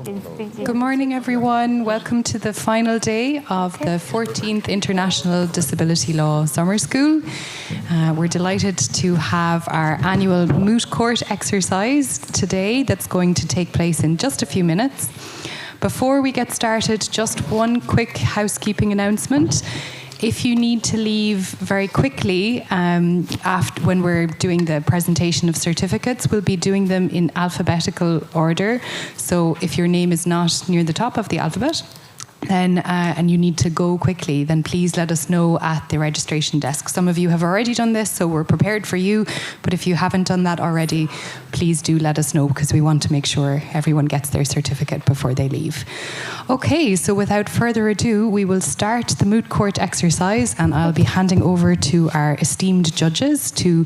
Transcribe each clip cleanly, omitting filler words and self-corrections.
Good morning, everyone. Welcome to the final day of the 14th International Disability Law Summer School. We're delighted to have our annual Moot Court exercise today that's going to take place in just a few minutes. Before we get started, just one quick housekeeping announcement. If you need to leave very quickly when we're doing the presentation of certificates, we'll be doing them in alphabetical order. So if your name is not near the top of the alphabet, then and you need to go quickly, then please let us know at the registration desk. Some of you have already done this, so we're prepared for you. But if you haven't done that already, please do let us know, because we want to make sure everyone gets their certificate before they leave. Okay, so without further ado, we will start the Moot Court exercise, and I'll be handing over to our esteemed judges to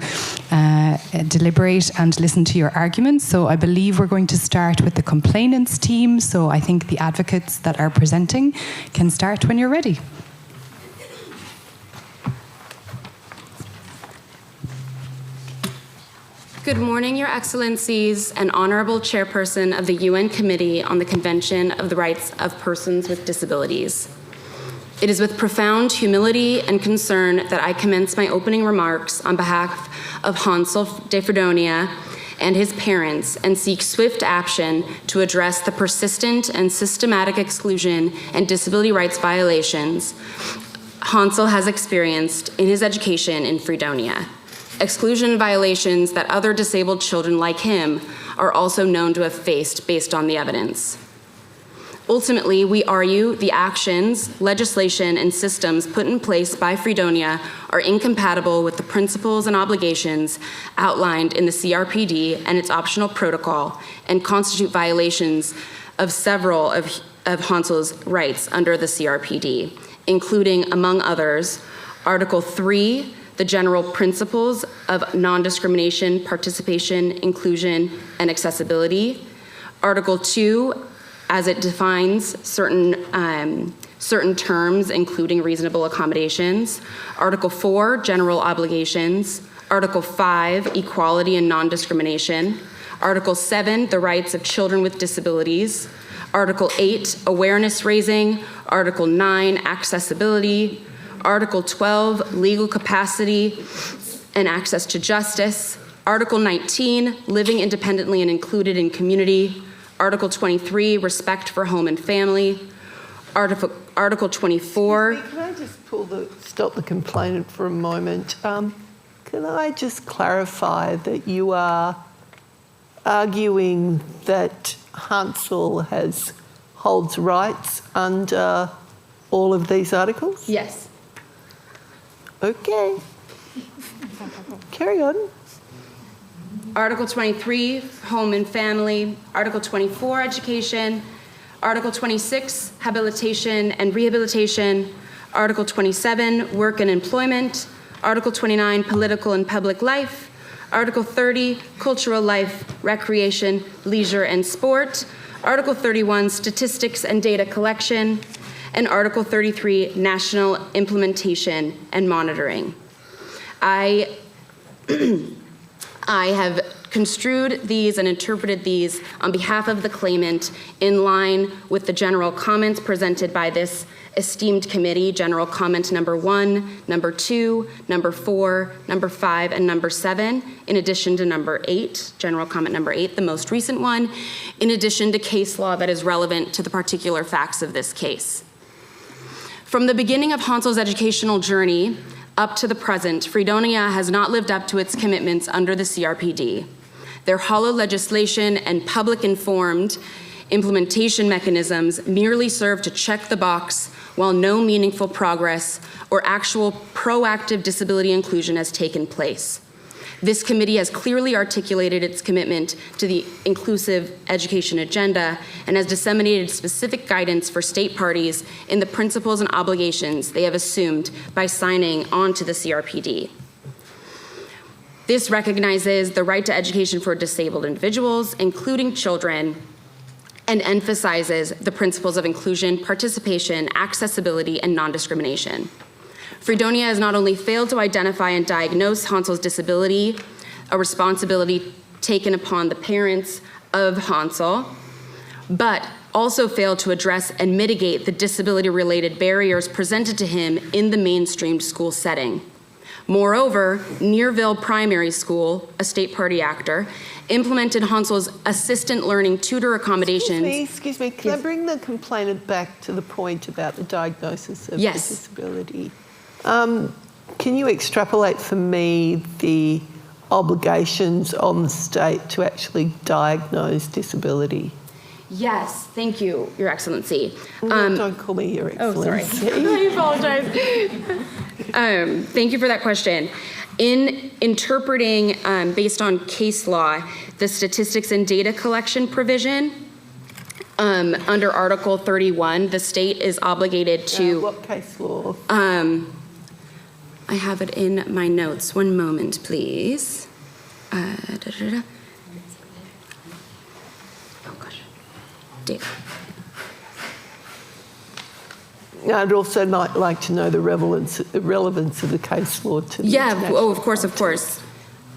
deliberate and listen to your arguments. So I believe we're going to start with the complainants team. So I think the advocates that are presenting can start when you're ready. Good morning, Your Excellencies and Honorable Chairperson of the UN Committee on the Convention of the Rights of Persons with Disabilities. It is with profound humility and concern that I commence my opening remarks on behalf of Hansel de Fredonia and his parents and seek swift action to address the persistent and systematic exclusion and disability rights violations Hansel has experienced in his education in Fredonia. Exclusion violations that other disabled children like him are also known to have faced based on the evidence. Ultimately, we argue the actions, legislation, and systems put in place by Fredonia are incompatible with the principles and obligations outlined in the CRPD and its optional protocol, and constitute violations of several of Hansel's rights under the CRPD, including, among others, Article 3, the general principles of non-discrimination, participation, inclusion, and accessibility, Article 2, as it defines certain terms, including reasonable accommodations, Article 4, general obligations, Article 5, equality and non-discrimination, Article 7, the rights of children with disabilities, Article 8, awareness raising, Article 9, accessibility, Article 12, legal capacity and access to justice, Article 19, living independently and included in community, Article 23, respect for home and family, Article 24. Can I just stop the complainant for a moment? Can I just clarify that you are arguing that Hansel holds rights under all of these articles? Yes. Okay. Carry on. Article 23, home and family, Article 24, education, Article 26, habilitation and rehabilitation, Article 27, work and employment, Article 29, political and public life, Article 30, cultural life, recreation, leisure and sport, Article 31, statistics and data collection, and Article 33, national implementation and monitoring. I have construed these and interpreted these on behalf of the claimant in line with the general comments presented by this esteemed committee, general comment number 1, number 2, number 4, number 5, and number 7, in addition to number 8, general comment number 8, the most recent one, in addition to case law that is relevant to the particular facts of this case. From the beginning of Hansel's educational journey up to the present, Fredonia has not lived up to its commitments under the CRPD. Their hollow legislation and public-informed implementation mechanisms merely serve to check the box while no meaningful progress or actual proactive disability inclusion has taken place. This committee has clearly articulated its commitment to the inclusive education agenda and has disseminated specific guidance for state parties in the principles and obligations they have assumed by signing on to the CRPD. This recognizes the right to education for disabled individuals, including children, and emphasizes the principles of inclusion, participation, accessibility, and non-discrimination. Fredonia has not only failed to identify and diagnose Hansel's disability, a responsibility taken upon the parents of Hansel, but also failed to address and mitigate the disability-related barriers presented to him in the mainstreamed school setting. Moreover, Nearville Primary School, a state party actor, implemented Hansel's assistant learning tutor accommodations. Excuse me, can I bring the complainant back to the point about the diagnosis of the disability? Can you extrapolate for me the obligations on the state to actually diagnose disability? Yes, thank you, Your Excellency. Don't call me Your Excellency. Oh, sorry. I apologize. Thank you for that question. In interpreting, based on case law, the statistics and data collection provision, under Article 31, the state is obligated to... what case law? I have it in my notes. One moment, please. Oh, gosh. Data. I'd also like to know the relevance of the case law to the Yeah, oh, of course, of course.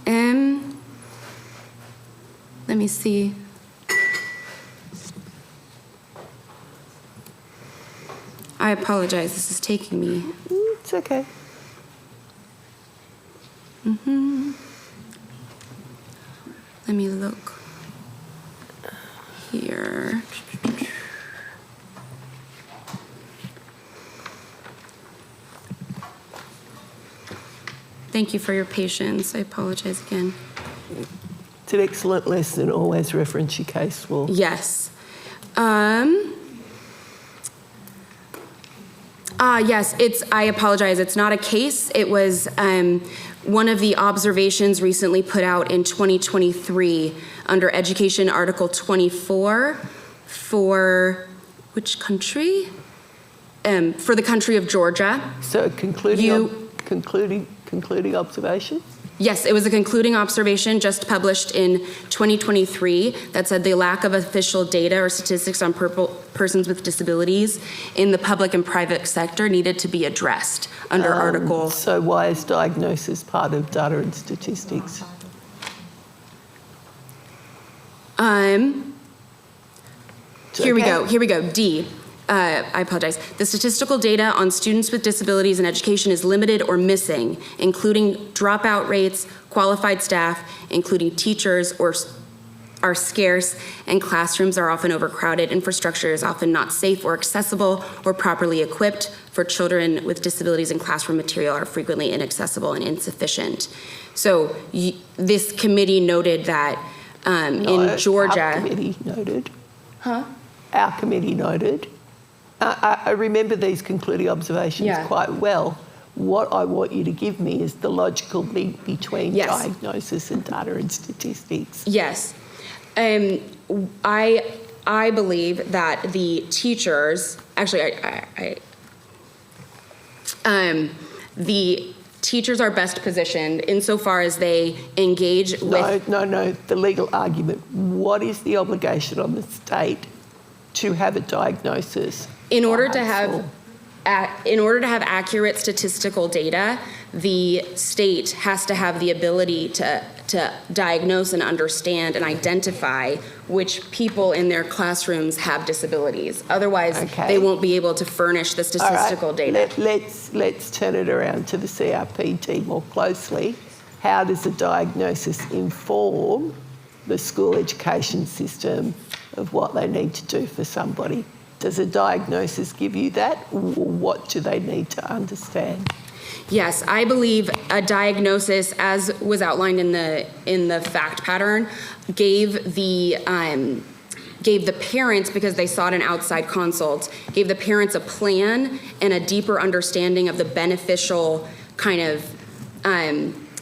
Let me see. I apologize, this is taking me. It's okay. Let me look here. Thank you for your patience. I apologize again. It's an excellent lesson. Always reference your case law. Yes. Yes, I apologize. It's not a case. It was one of the observations recently put out in 2023 under Education Article 24 for which country? For the country of Georgia. So concluding observation? Yes, it was a concluding observation just published in 2023 that said the lack of official data or statistics on persons with disabilities in the public and private sector needed to be addressed under Article. So why is diagnosis part of data and statistics? Here we go. D. I apologize. The statistical data on students with disabilities in education is limited or missing, including dropout rates, qualified staff, including teachers, are scarce, and classrooms are often overcrowded. Infrastructure is often not safe or accessible or properly equipped for children with disabilities, and classroom material are frequently inaccessible and insufficient. So this committee noted that in Georgia... Our committee noted. Huh? Our committee noted. I remember these concluding observations quite well. What I want you to give me is the logical link between diagnosis and data and statistics. Yes. I believe that the teachers, actually, the teachers are best positioned insofar as they engage with... No, the legal argument. What is the obligation on the state to have a diagnosis? In order to have accurate statistical data, the state has to have the ability to diagnose and understand and identify which people in their classrooms have disabilities. Otherwise, they won't be able to furnish the statistical data. Let's turn it around to the CRPD more closely. How does a diagnosis inform the school education system of what they need to do for somebody? Does a diagnosis give you that, or what do they need to understand? Yes, I believe a diagnosis, as was outlined in the fact pattern, gave the parents, because they sought an outside consult, gave the parents a plan and a deeper understanding of the beneficial kind of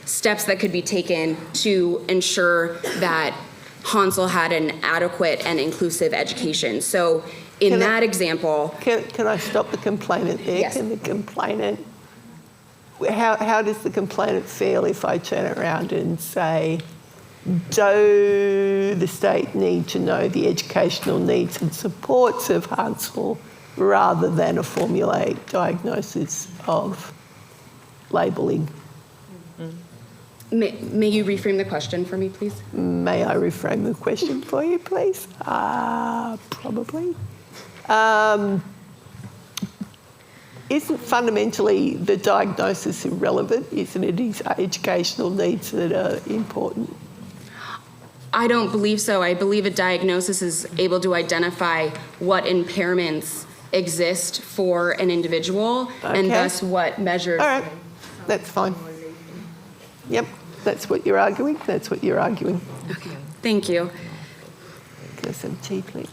steps that could be taken to ensure that Hansel had an adequate and inclusive education. So in that example... Can I stop the complainant there? Yes. Can the complainant... How does the complainant feel if I turn around and say, do the state need to know the educational needs and supports of Hansel rather than a formulaic diagnosis of labelling? May you reframe the question for me, please? May I reframe the question for you, please? Probably. Isn't fundamentally the diagnosis irrelevant? Isn't it his educational needs that are important? I don't believe so. I believe a diagnosis is able to identify what impairments exist for an individual and thus what measures. All right, that's fine. Yep, that's what you're arguing. That's what you're arguing. Okay, thank you. There's some tea, please.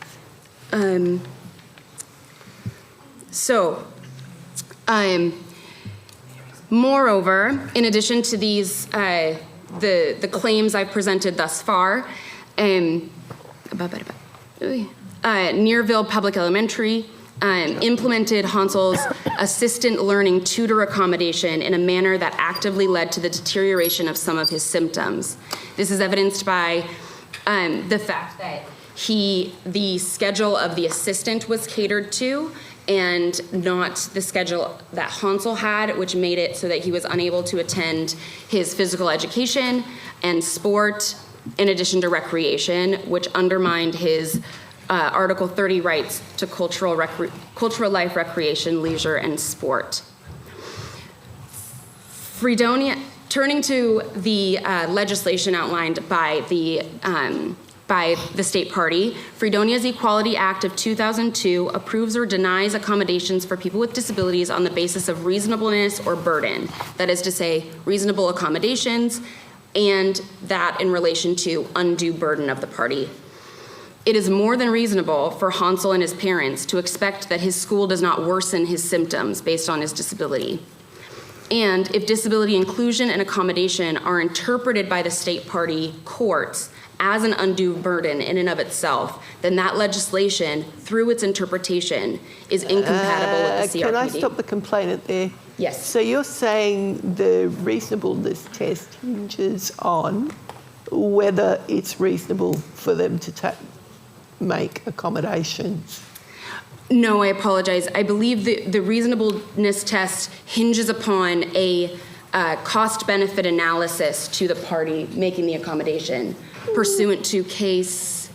Moreover, in addition to these, the claims I've presented thus far, Nearville Public Elementary implemented Hansel's assistant learning tutor accommodation in a manner that actively led to the deterioration of some of his symptoms. This is evidenced by the fact that the schedule of the assistant was catered to and not the schedule that Hansel had, which made it so that he was unable to attend his physical education and sport in addition to recreation, which undermined his Article 30 rights to cultural life, recreation, leisure, and sport. Turning to the legislation outlined by the state party, Fredonia's Equality Act of 2002 approves or denies accommodations for people with disabilities on the basis of reasonableness or burden. That is to say, reasonable accommodations, and that in relation to undue burden of the party. It is more than reasonable for Hansel and his parents to expect that his school does not worsen his symptoms based on his disability. And if disability inclusion and accommodation are interpreted by the state party courts as an undue burden in and of itself, then that legislation, through its interpretation, is incompatible with the CRPD. Can I stop the complainant there? Yes. So you're saying the reasonableness test hinges on whether it's reasonable for them to make accommodations? No, I apologize. I believe the reasonableness test hinges upon a cost-benefit analysis to the party making the accommodation, pursuant to case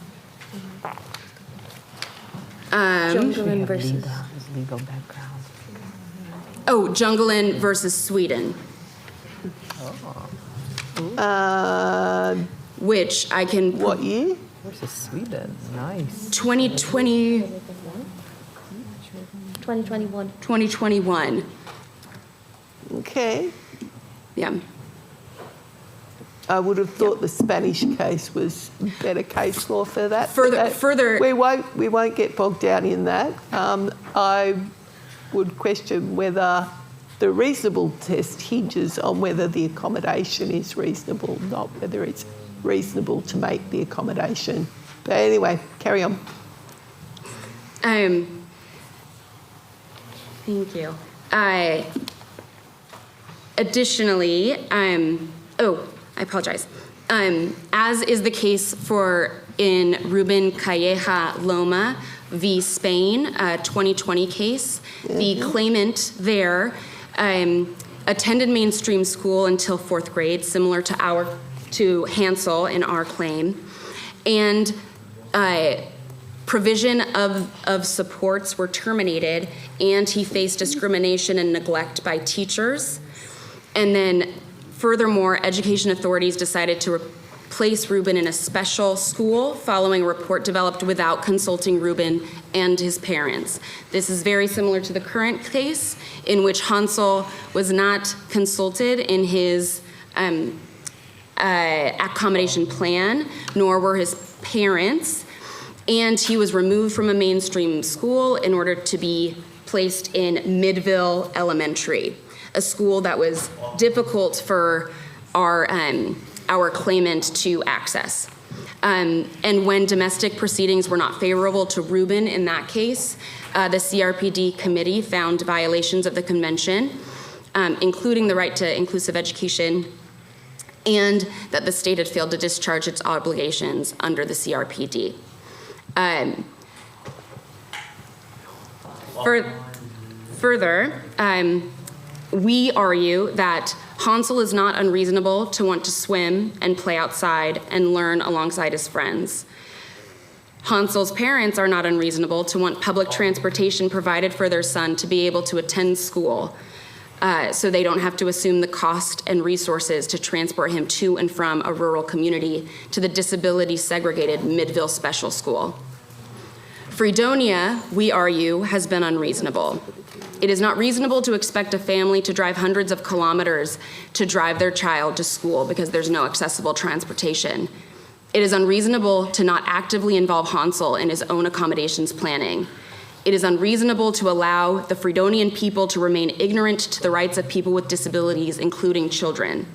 Jungelen versus legal background. Jungelen versus Sweden, which I can. What year? Versus Sweden. Nice. 2020. 2021. 2021. Okay. Yeah. I would have thought the Spanish case was better case law for that. Further. We won't get bogged down in that. I would question whether the reasonable test hinges on whether the accommodation is reasonable, not whether it's reasonable to make the accommodation. But anyway, carry on. Thank you. Additionally, I apologize. As is the case in Ruben Calleja Loma v. Spain, 2020 case, the claimant there attended mainstream school until 4th grade, similar to Hansel in our claim, and provision of supports were terminated, and he faced discrimination and neglect by teachers. And then furthermore, education authorities decided to place Ruben in a special school following a report developed without consulting Ruben and his parents. This is very similar to the current case in which Hansel was not consulted in his accommodation plan, nor were his parents, and he was removed from a mainstream school in order to be placed in Midville Elementary, a school that was difficult for our claimant to access. And when domestic proceedings were not favorable to Ruben in that case, the CRPD committee found violations of the convention, including the right to inclusive education, and that the state had failed to discharge its obligations under the CRPD. Further, we argue that Hansel is not unreasonable to want to swim and play outside and learn alongside his friends. Hansel's parents are not unreasonable to want public transportation provided for their son to be able to attend school, so they don't have to assume the cost and resources to transport him to and from a rural community to the disability-segregated Midville Special School. Fredonia, we argue, has been unreasonable. It is not reasonable to expect a family to drive hundreds of kilometers to drive their child to school because there's no accessible transportation. It is unreasonable to not actively involve Hansel in his own accommodations planning. It is unreasonable to allow the Fredonian people to remain ignorant to the rights of people with disabilities, including children.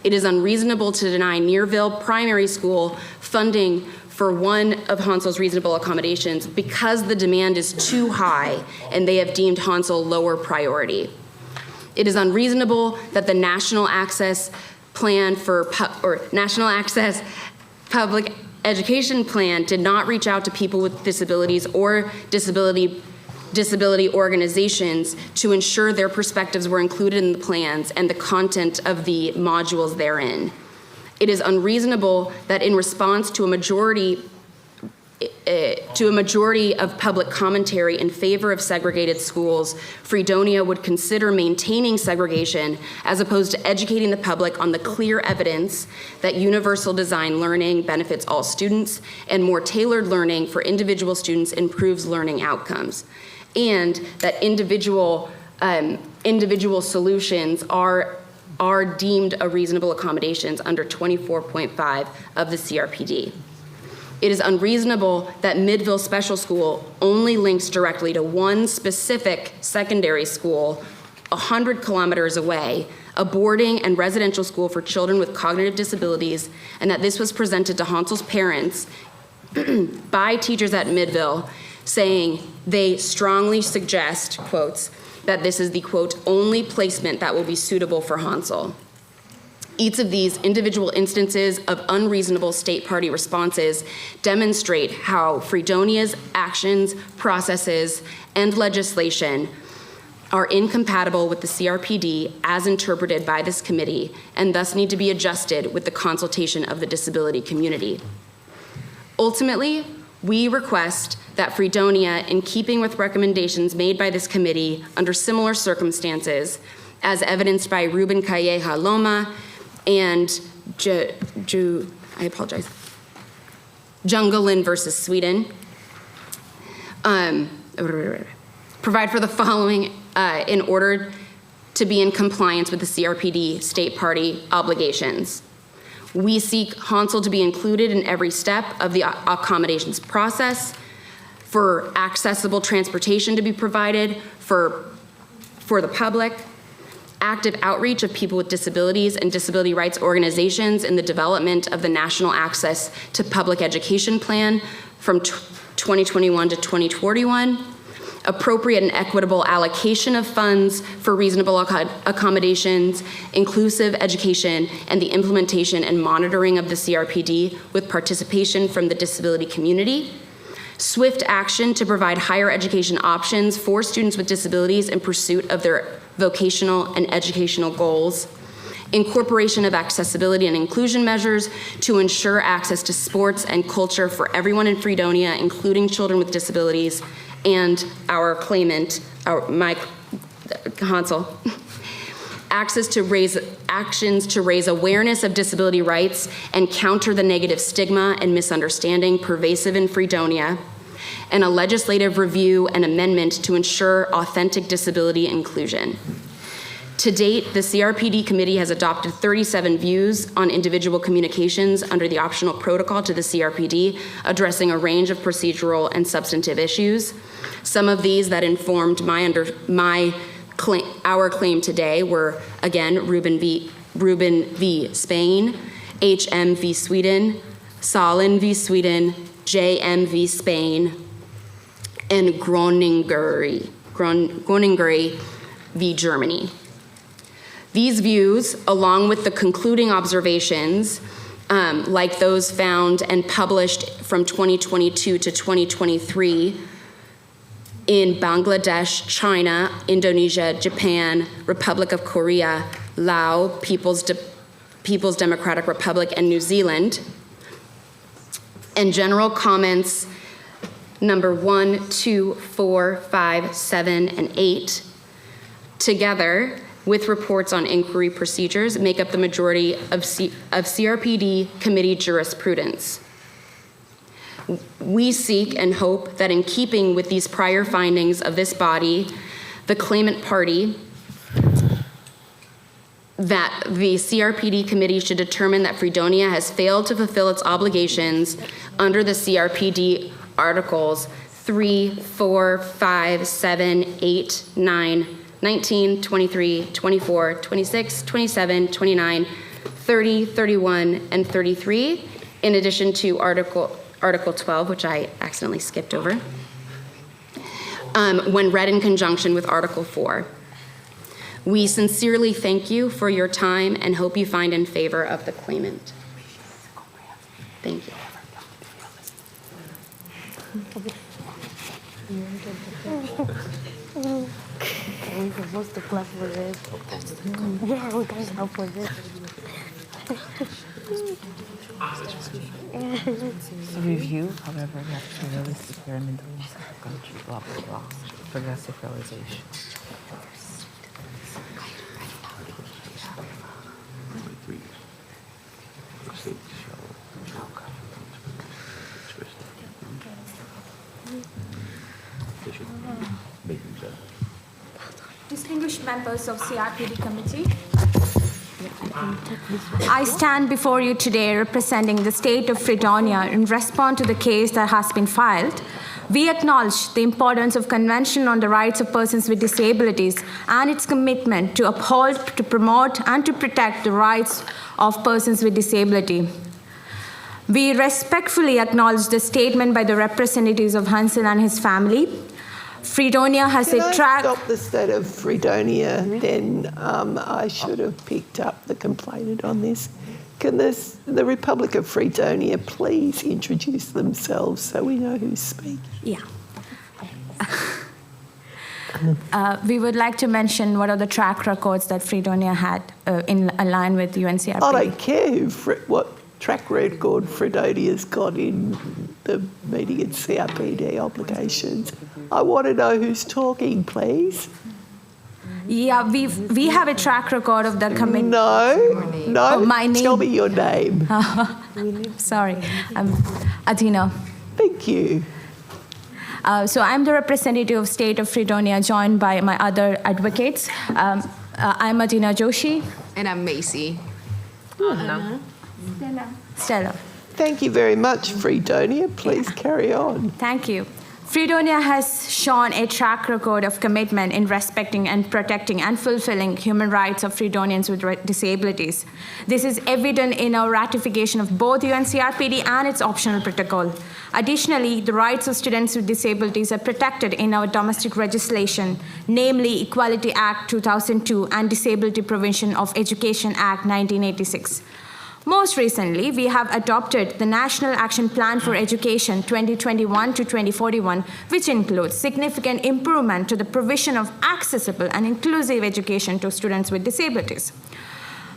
It is unreasonable to deny Nearville Primary School funding for one of Hansel's reasonable accommodations because the demand is too high and they have deemed Hansel lower priority. It is unreasonable that the National Access Plan National Access Public Education Plan did not reach out to people with disabilities or disability organizations to ensure their perspectives were included in the plans and the content of the modules therein. It is unreasonable that in response to a majority of public commentary in favor of segregated schools, Fredonia would consider maintaining segregation as opposed to educating the public on the clear evidence that universal design learning benefits all students and more tailored learning for individual students improves learning outcomes, and that individual solutions are deemed a reasonable accommodations under 24.5 of the CRPD. It is unreasonable that Midville Special School only links directly to one specific secondary school 100 kilometers away, a boarding and residential school for children with cognitive disabilities, and that this was presented to Hansel's parents by teachers at Midville, saying they strongly suggest, quotes, that this is the, quote, only placement that will be suitable for Hansel. Each of these individual instances of unreasonable state party responses demonstrate how Fredonia's actions, processes, and legislation are incompatible with the CRPD as interpreted by this committee and thus need to be adjusted with the consultation of the disability community. Ultimately, we request that Fredonia, in keeping with recommendations made by this committee under similar circumstances, as evidenced by Ruben Calleja Loma and Jungelin versus Sweden, provide for the following in order to be in compliance with the CRPD state party obligations. We seek Hansel to be included in every step of the accommodations process, for accessible transportation to be provided for the public, active outreach of people with disabilities and disability rights organizations in the development of the National Access to Public Education Plan from 2021 to 2041, appropriate and equitable allocation of funds for reasonable accommodations, inclusive education, and the implementation and monitoring of the CRPD with participation from the disability community, swift action to provide higher education options for students with disabilities in pursuit of their vocational and educational goals, incorporation of accessibility and inclusion measures to ensure access to sports and culture for everyone in Fredonia, including children with disabilities, and our claimant, Hansel, actions to raise awareness of disability rights and counter the negative stigma and misunderstanding pervasive in Fredonia, and a legislative review and amendment to ensure authentic disability inclusion. To date, the CRPD committee has adopted 37 views on individual communications under the optional protocol to the CRPD, addressing a range of procedural and substantive issues. Some of these that informed our claim today were, again, Ruben v. Spain, HM v. Sweden, Salin v. Sweden, JM v. Spain, and Groningen v. Germany. These views, along with the concluding observations, like those found and published from 2022 to 2023 in Bangladesh, China, Indonesia, Japan, Republic of Korea, Laos, People's Democratic Republic, and New Zealand. And general comments number 1, 2, 4, 5, 7, and 8, together with reports on inquiry procedures, make up the majority of CRPD committee jurisprudence. We seek and hope that in keeping with these prior findings of this body, the claimant party, that the CRPD committee should determine that Fredonia has failed to fulfill its obligations under the CRPD Articles 3, 4, 5, 7, 8, 9, 19, 23, 24, 26, 27, 29, 30, 31, and 33, in addition to Article 12, which I accidentally skipped over, when read in conjunction with Article 4. We sincerely thank you for your time and hope you find in favor of the claimant. Thank you. We're supposed to clap for this. Yeah, we can clap for this. To review, however, we have to realistic experimental in the country, blah, blah, blah. Progressive realization. Distinguished members of CRPD committee, I stand before you today representing the state of Fredonia in response to the case that has been filed. We acknowledge the importance of Convention on the Rights of Persons with Disabilities and its commitment to uphold, to promote, and to protect the rights of persons with disability. We respectfully acknowledge the statement by the representatives of Hansel and his family. Fredonia has a track. Stop the state of Fredonia, then I should have picked up the complainant on this. Can the Republic of Fredonia please introduce themselves so we know who's speaking? Yeah. We would like to mention what are the track records that Fredonia had in line with UNCRPD. I don't care what track record Fredonia's got in the meeting and CRPD obligations. I want to know who's talking, please. Yeah, we have a track record of the committee. No. Oh, my name. Tell me your name. Sorry, I'm Adina. Thank you. So I'm the representative of State of Fredonia, joined by my other advocates. I'm Adina Joshi. And I'm Macy. Stella. Thank you very much, Fredonia. Please carry on. Thank you. Fredonia has shown a track record of commitment in respecting and protecting and fulfilling human rights of Fredonians with disabilities. This is evident in our ratification of both UNCRPD and its optional protocol. Additionally, the rights of students with disabilities are protected in our domestic legislation, namely Equality Act 2002 and Disability Prevention of Education Act 1986. Most recently, we have adopted the National Action Plan for Education 2021 to 2041, which includes significant improvement to the provision of accessible and inclusive education to students with disabilities.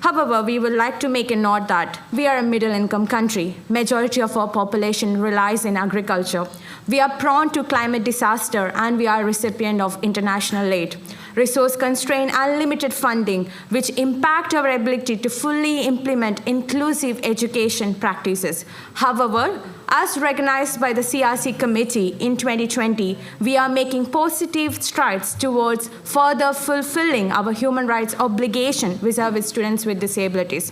However, we would like to make a note that we are a middle-income country. Majority of our population relies in agriculture. We are prone to climate disaster, and we are a recipient of international aid. Resource constraint and limited funding, which impact our ability to fully implement inclusive education practices. However, as recognized by the CRC committee in 2020, we are making positive strides towards further fulfilling our human rights obligation vis-à-vis students with disabilities.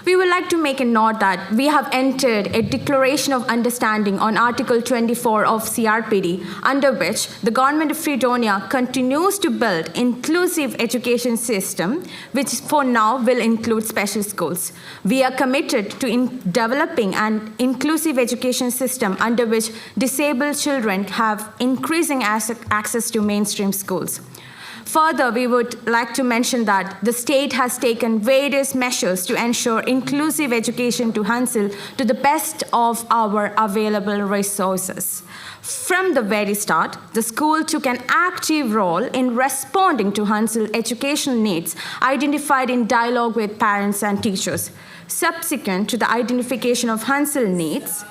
We would like to make a note that we have entered a declaration of understanding on Article 24 of CRPD, under which the government of Fredonia continues to build inclusive education system, which for now will include special schools. We are committed to developing an inclusive education system under which disabled children have increasing access to mainstream schools. Further, we would like to mention that the state has taken various measures to ensure inclusive education to Hansel to the best of our available resources. From the very start, the school took an active role in responding to Hansel's educational needs, identified in dialogue with parents and teachers. Subsequent to the identification of Hansel's needs,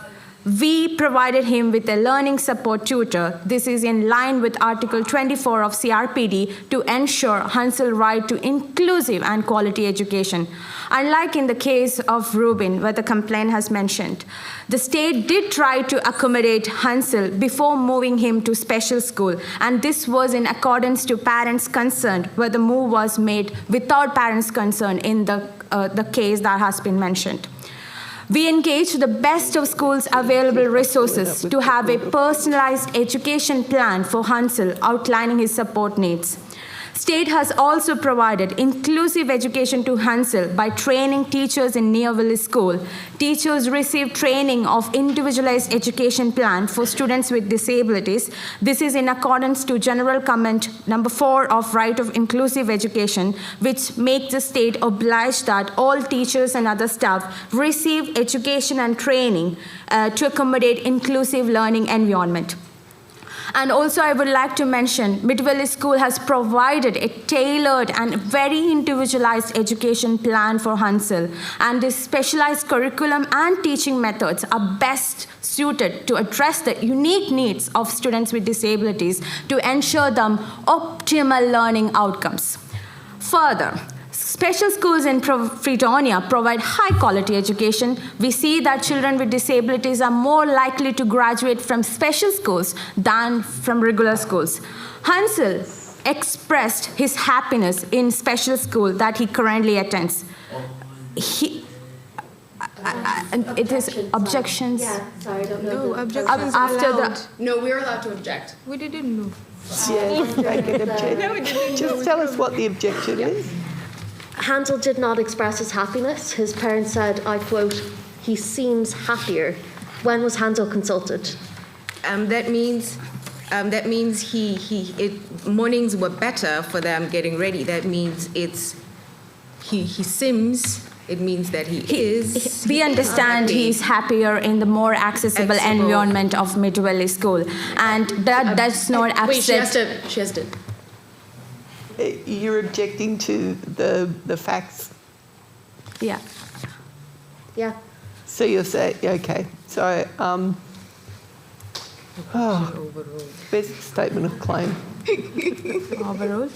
we provided him with a learning support tutor. This is in line with Article 24 of CRPD to ensure Hansel's right to inclusive and quality education. Unlike in the case of Rubin, where the complaint has mentioned, the state did try to accommodate Hansel before moving him to special school, and this was in accordance to parents' consent, where the move was made without parents' consent in the case that has been mentioned. We engage the best of schools' available resources to have a personalized education plan for Hansel outlining his support needs. State has also provided inclusive education to Hansel by training teachers in Near Village School. Teachers receive training of individualized education plan for students with disabilities. This is in accordance to General Comment number 4 of Right of Inclusive Education, which makes the state obliged that all teachers and other staff receive education and training to accommodate inclusive learning environment. And also I would like to mention, Mid Valley School has provided a tailored and very individualized education plan for Hansel, and this specialized curriculum and teaching methods are best suited to address the unique needs of students with disabilities to ensure them optimal learning outcomes. Further, special schools in Fredonia provide high-quality education. We see that children with disabilities are more likely to graduate from special schools than from regular schools. Hansel expressed his happiness in special school that he currently attends. It is objections. Yeah, sorry, I don't know. No, objections are After allowed. No, we're allowed to object. We didn't know. Yes, they can object. Just tell us what the objection is. Hansel did not express his happiness. His parents said, I quote, "He seems happier." When was Hansel consulted? That means mornings were better for them getting ready. That means he seems. It means that he is. We understand happy. he's happier in the more accessible environment of Mid Valley School, and that does not accept. Wait, she has to. You're objecting to the facts. Yeah. Yeah. So you're saying, okay. So, where's the statement of claim? Overruled.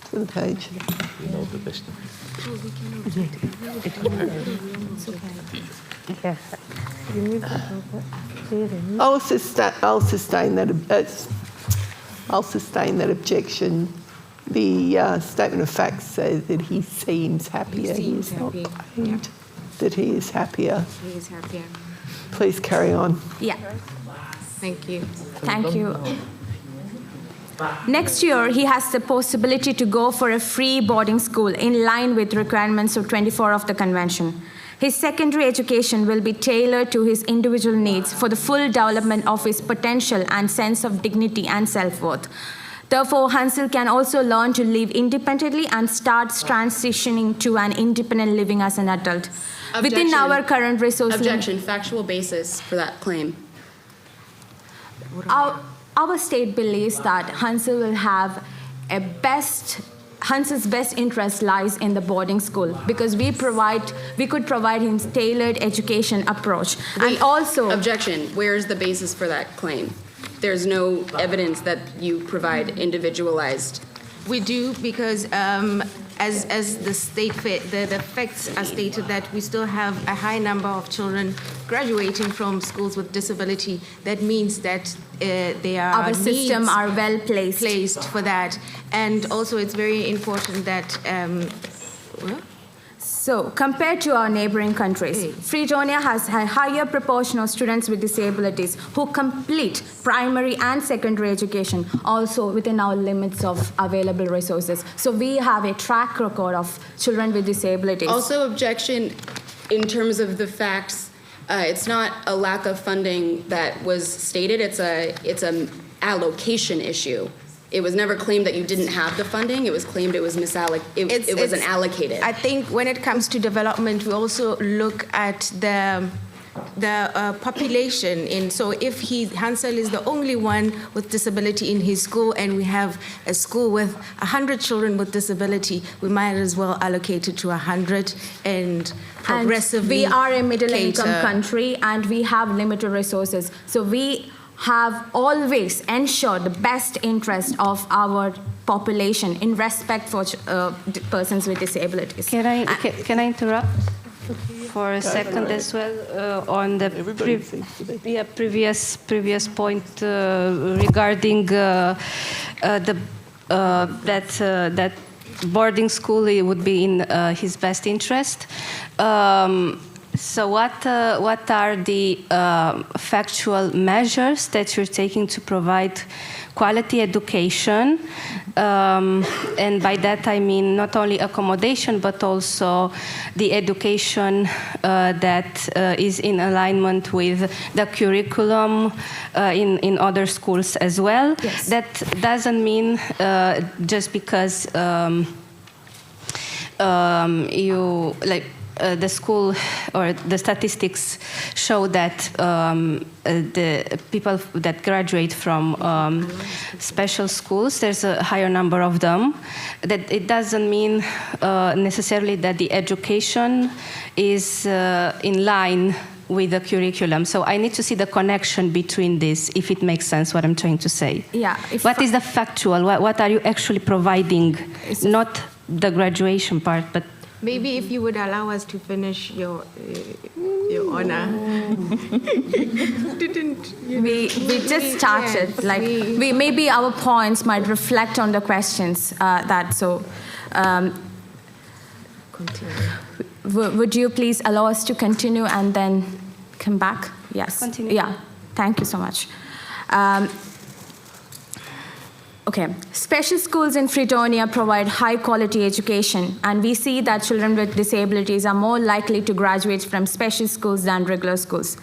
To the page. You know the best. I'll sustain that objection. The statement of facts says that he seems happier. He is not claimed that he is happier. He is happier. Please carry on. Yeah. Thank you. Thank you. Next year, he has the possibility to go for a free boarding school in line with requirements of 24 of the Convention. His secondary education will be tailored to his individual needs for the full development of his potential and sense of dignity and self-worth. Therefore, Hansel can also learn to live independently and starts transitioning to an independent living as an adult. Within our current resource Objection. Factual basis for that claim. Our state believes that Hansel will have Hansel's best interest lies in the boarding school because we could provide him tailored education approach. And also... Objection. Where's the basis for that claim? There's no evidence that you provide individualized. We do because as the state the facts are stated that we still have a high number of children graduating from schools with disability. That means that our system are well placed for that, and also it's very important that. So, compared to our neighboring countries, Fredonia has a higher proportion of students with disabilities who complete primary and secondary education, also within our limits of available resources. So, we have a track record of children with disabilities. Also, objection in terms of the facts It's not a lack of funding that was stated. It's an allocation issue. It was never claimed that you didn't have the funding. It was claimed it was it wasn't allocated. I think when it comes to development, we also look at the population. So if Hansel is the only one with disability in his school, and we have a school with 100 children with disability, we might as well allocate it to 100 and progressively. And we are a middle-income cater. country, and we have limited resources. So we have always ensured the best interest of our population in respect for persons with disabilities. Can I interrupt for a second as well on the Everybody seems to be. previous point regarding that boarding school would be in his best interest. So what are the factual measures that you're taking to provide quality education? And by that I mean not only accommodation, but also the education that is in alignment with the curriculum in other schools as well. Yes. That doesn't mean just because you like. The school or the statistics show that the people that graduate from special schools, there's a higher number of them. That it doesn't mean necessarily that the education is in line with the curriculum. So I need to see the connection between this, if it makes sense what I'm trying to say. Yeah. What is the factual? What are you actually providing? Not the graduation part, but Maybe if you would allow us to finish your honor. We just started. Yes, like we maybe our points might reflect on the questions Continue. Would you please allow us to continue and then come back? Yes. Continue. Yeah. Thank you so much. Okay. Special schools in Fredonia provide high-quality education, and we see that children with disabilities are more likely to graduate from special schools than regular schools.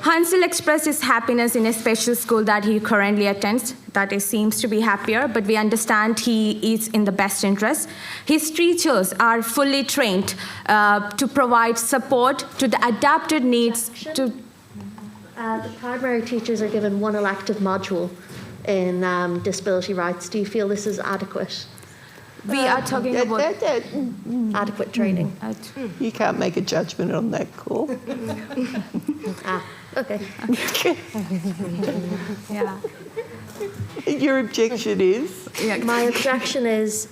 Hansel expressed his happiness in a special school that he currently attends. That is, seems to be happier, but we understand he is in the best interest. His teachers are fully trained to provide support to the adapted needs to. The primary teachers are given one elective module in disability rights. Do you feel this is adequate? We are talking about Adequate training? You can't make a judgment on that call. Okay. yeah. Your objection is? My objection is,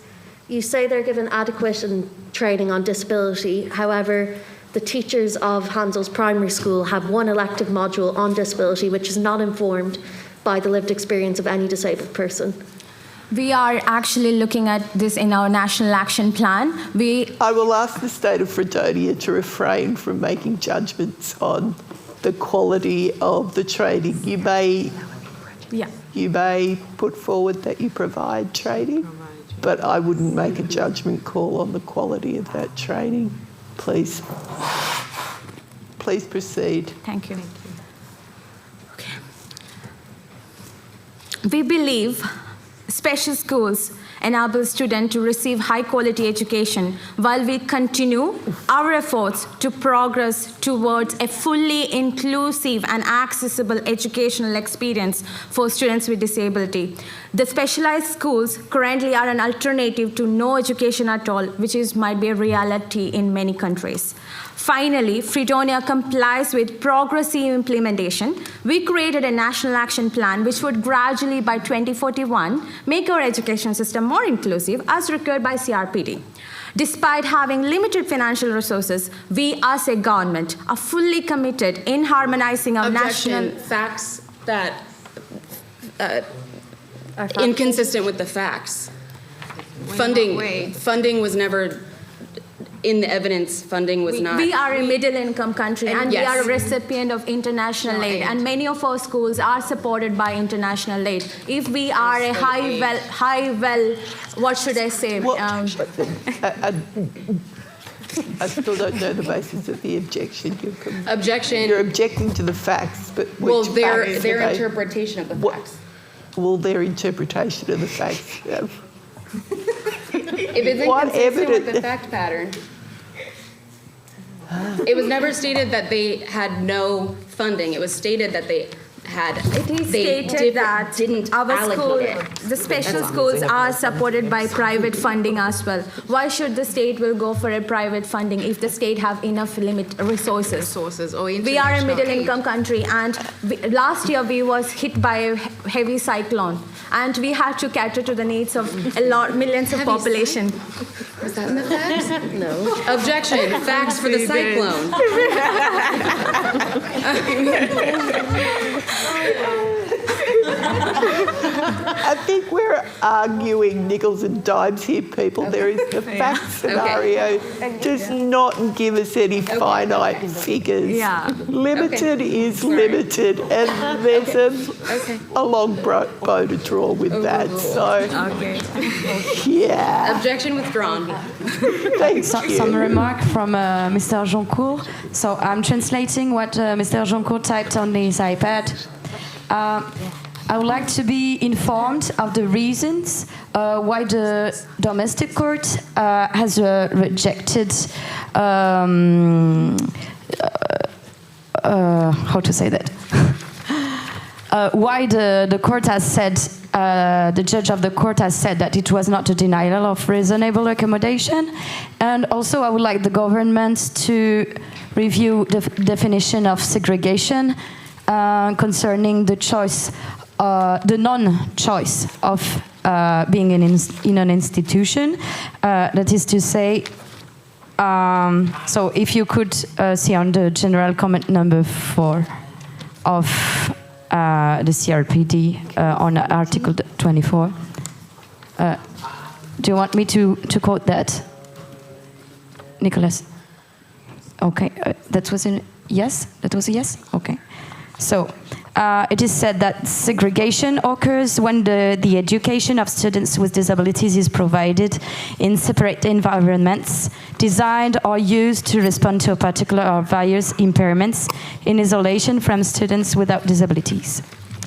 you say they're given adequate training on disability. However, the teachers of Hansel's primary school have one elective module on disability, which is not informed by the lived experience of any disabled person. We are actually looking at this in our National Action Plan. I will ask the State of Fredonia to refrain from making judgments on the quality of the training. You may put forward that you provide training, but I wouldn't make a judgment call on the quality of that training. Please proceed. Thank you. Okay. We believe special schools enable students to receive high-quality education while we continue our efforts to progress towards a fully inclusive and accessible educational experience for students with disability. The specialized schools currently are an alternative to no education at all, which might be a reality in many countries. Finally, Fredonia complies with progressive implementation. We created a national action plan which would gradually, by 2041, make our education system more inclusive as required by CRPD. Despite having limited financial resources, we as a government are fully committed in harmonizing our national... Facts that inconsistent with the facts. Funding was never... In the evidence, funding was not. We are a middle-income country, and yes. we are a recipient of international aid, and many of our schools are supported by international aid. If we are a what should I say? Well, I still don't know the basis of the objection. Objection. You're objecting to the facts, but Well, which their facts are they? interpretation of the facts. Well, their interpretation of the facts. If it's What inconsistent with the evidence- fact pattern. It was never stated that they had no funding. It was stated that they had. It is they stated that didn't our school, allocate it. the special schools are supported by private funding as well. Why should the state will go for a private funding if the state have enough resources? Sources or We are a international middle aid. income country, and last year we was hit by a heavy cyclone, and we had to cater to the needs of millions of population. Was that in the facts? No. Objection. Facts for the cyclone. I think we're arguing nickels and dimes here, people. There is the fact scenario does not give us any finite figures. Yeah. Limited is limited, and there's a long bow to draw with that. So, Okay. yeah. Objection withdrawn. Thank you. Some remark from Mr. Joncourt. So I'm translating what Mr. Joncourt typed on his iPad. I would like to be informed of the reasons why the domestic court has rejected how to say that? Why the court has said, the judge of the court has said that it was not a denial of reasonable accommodation. And also I would like the government to review the definition of segregation concerning the choice, the non-choice of being in an institution. That is to say, so if you could see on the general comment number 4 of the CRPD on Article 24. Do you want me to quote that, Nicholas? Okay, that was a yes? That was a yes? Okay. So, it is said that segregation occurs when the education of students with disabilities is provided in separate environments, designed or used to respond to particular or various impairments in isolation from students without disabilities.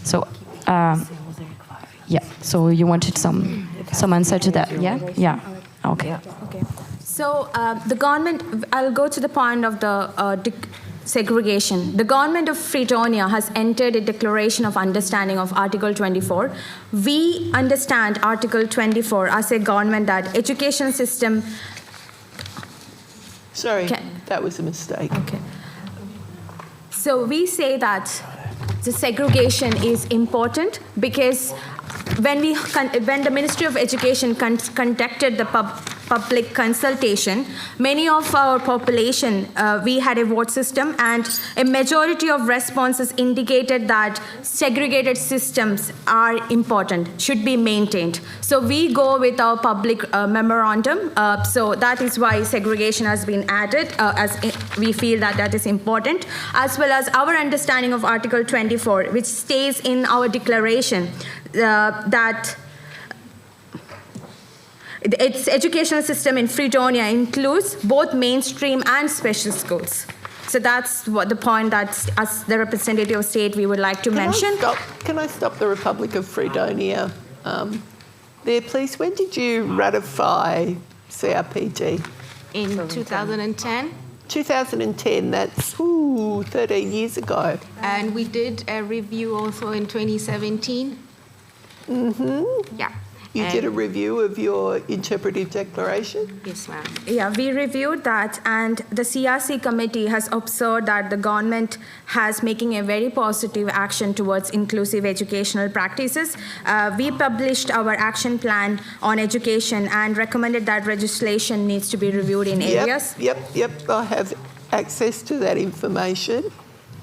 So, yeah, so you wanted some answer to that, yeah? Yeah, okay. Okay. So the government, I'll go to the point of the segregation. The government of Fredonia has entered a declaration of understanding of Article 24. We understand Article 24 as a government that education system... Sorry, that was a mistake. Okay. So we say that the segregation is important because when the Ministry of Education conducted the public consultation, many of our population, we had a vote system, and a majority of responses indicated that segregated systems are important, should be maintained. So we go with our public memorandum. So that is why segregation has been added, as we feel that is important, as well as our understanding of Article 24, which states in our declaration that its educational system in Fredonia includes both mainstream and special schools. So that's what the point that, as the representative of state, we would like to mention. Can I stop the Republic of Fredonia there, please? When did you ratify CRPD? In 2010. 2010, that's 13 years ago. And we did a review also in 2017. Mm-hmm. Yeah. You did a review of your interpretive declaration? Yes, ma'am. Yeah, we reviewed that, and the CRC committee has observed that the government has making a very positive action towards inclusive educational practices. We published our action plan on education and recommended that legislation needs to be reviewed in areas. Yep. I have access to that information.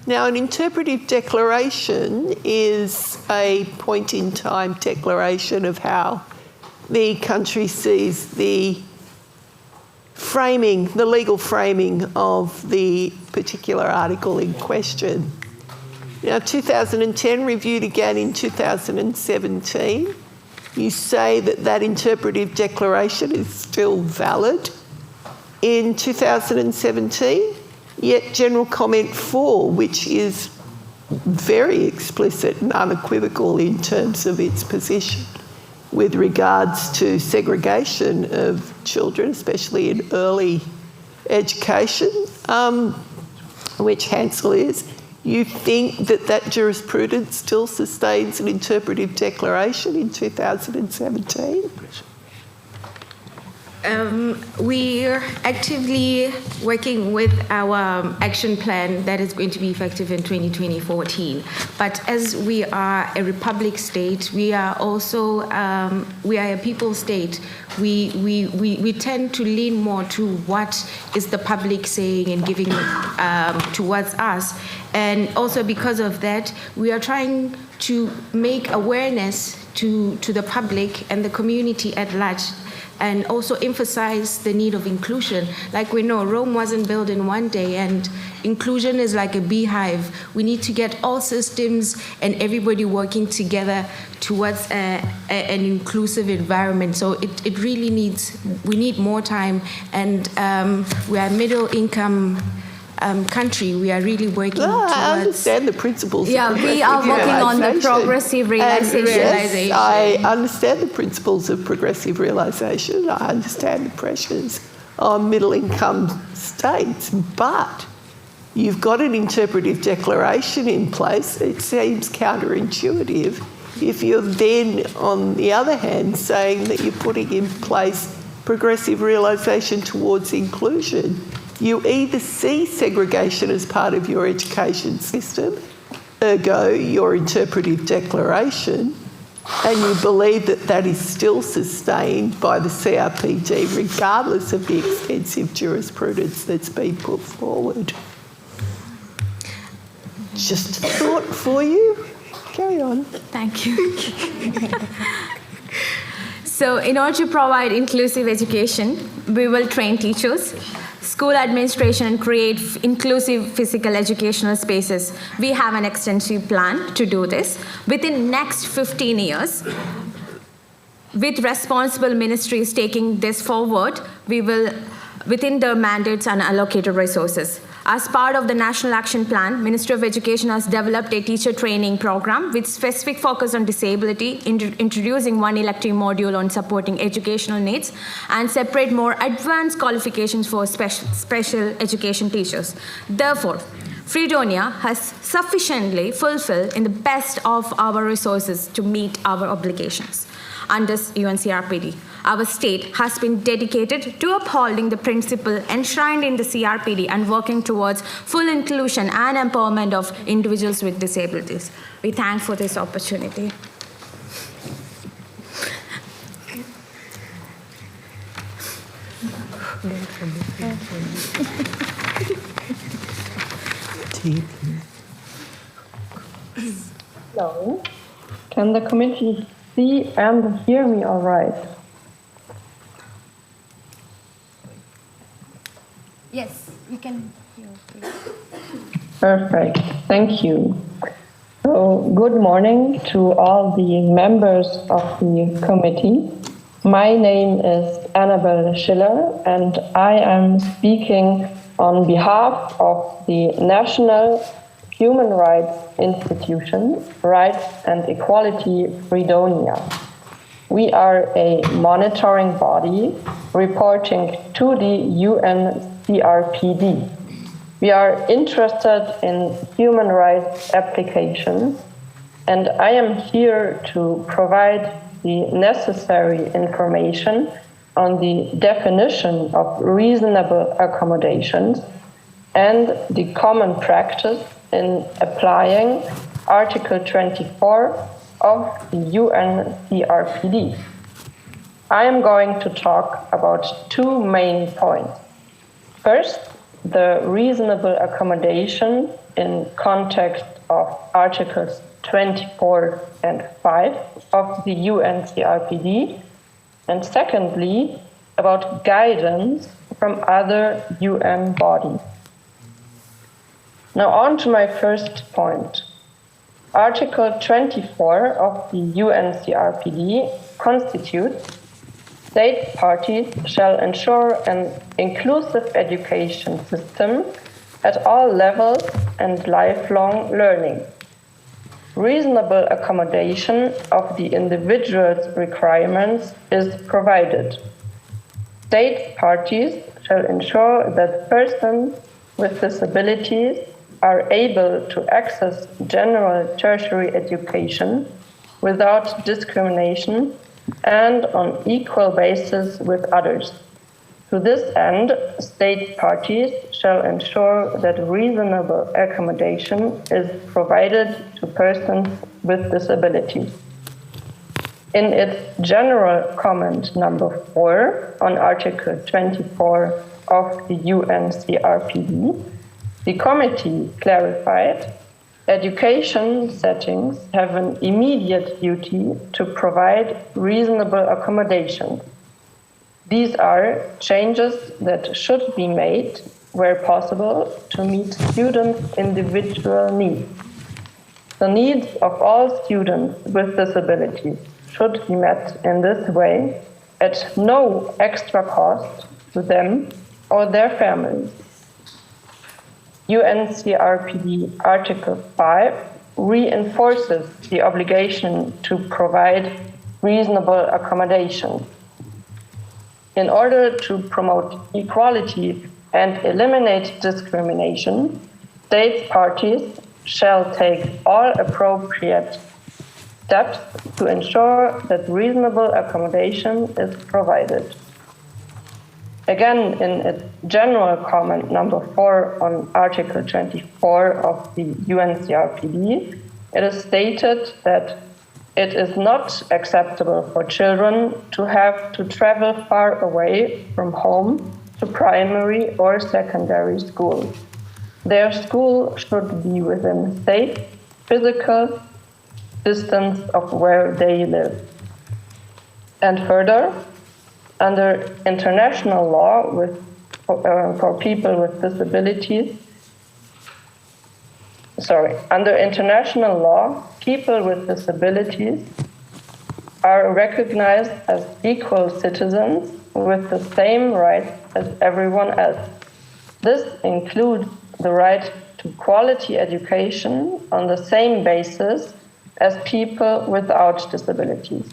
Now, an interpretive declaration is a point-in-time declaration of how the country sees the framing, the legal framing of the particular article in question. Now, 2010, reviewed again in 2017. You say that interpretive declaration is still valid. in 2017, yet General Comment 4, which is very explicit and unequivocal in terms of its position with regards to segregation of children, especially in early education, which Hansel is, you think that that jurisprudence still sustains an interpretive declaration in 2017? We're actively working with our action plan that is going to be effective in 2014. But as we are a republic state, we are also we are a people state. We tend to lean more to what is the public saying and giving towards us. And also because of that, we are trying to make awareness to the public and the community at large, and also emphasize the need of inclusion. Like we know, Rome wasn't built in one day, and inclusion is like a beehive. We need to get all systems and everybody working together towards an inclusive environment. So it really needs, we need more time, and we are middle income country. We are really working towards... I understand the principles of progressive we are working on the progressive realization. Yes, I understand the principles of progressive realisation. I understand the pressures on middle-income states, but you've got an interpretive declaration in place. It seems counterintuitive if you're then, on the other hand, saying that you're putting in place progressive realisation towards inclusion. You either see segregation as part of your education system, ergo your interpretive declaration, and you believe that that is still sustained by the CRPD regardless of the extensive jurisprudence that's been put forward. Just a thought for you. Carry on. Thank you. So in order to provide inclusive education, we will train teachers, school administration, and create inclusive physical educational spaces. We have an extensive plan to do this. Within next 15 years, with responsible ministries taking this forward, we will, within the mandates and allocated resources. As part of the National Action Plan, Ministry of Education has developed a teacher training program with specific focus on disability, introducing one elective module on supporting educational needs, and separate more advanced qualifications for special education teachers. Therefore, Fredonia has sufficiently fulfilled in the best of our resources to meet our obligations. Under UNCRPD, our state has been dedicated to upholding the principle enshrined in the CRPD and working towards full inclusion and empowerment of individuals with disabilities. We thank for this opportunity. Hello. Can the committee see and hear me all right? Yes, we can hear you. Perfect. Thank you. So, good morning to all the members of the committee. My name is Annabelle Schiller, and I am speaking on behalf of the National Human Rights Institution, Rights and Equality Fredonia. We are a monitoring body reporting to the UNCRPD. We are interested in human rights applications, and I am here to provide the necessary information on the definition of reasonable accommodations and the common practice in applying Article 24 of the UNCRPD. I am going to talk about two main points. First, the reasonable accommodation in context of Articles 24 and 5 of the UNCRPD, and secondly, about guidance from other UN bodies. Now on to my first point. Article 24 of the UNCRPD constitutes State parties shall ensure an inclusive education system at all levels and lifelong learning. Reasonable accommodation of the individual's requirements is provided. State parties shall ensure that persons with disabilities are able to access general tertiary education without discrimination and on equal basis with others. To this end, state parties shall ensure that reasonable accommodation is provided to persons with disabilities. In its general comment number 4 on Article 24 of the UNCRPD, the committee clarified education settings have an immediate duty to provide reasonable accommodation. These are changes that should be made where possible to meet students' individual needs. The needs of all students with disabilities should be met in this way at no extra cost to them or their families. UNCRPD Article 5 reinforces the obligation to provide reasonable accommodation. In order to promote equality and eliminate discrimination, state parties shall take all appropriate steps to ensure that reasonable accommodation is provided. Again, in its general comment number 4 on Article 24 of the UNCRPD, it is stated that it is not acceptable for children to have to travel far away from home to primary or secondary school. Their school should be within safe physical distance of where they live. And further, under international law for people with disabilities, under international law, people with disabilities are recognized as equal citizens with the same rights as everyone else. This includes the right to quality education on the same basis as people without disabilities.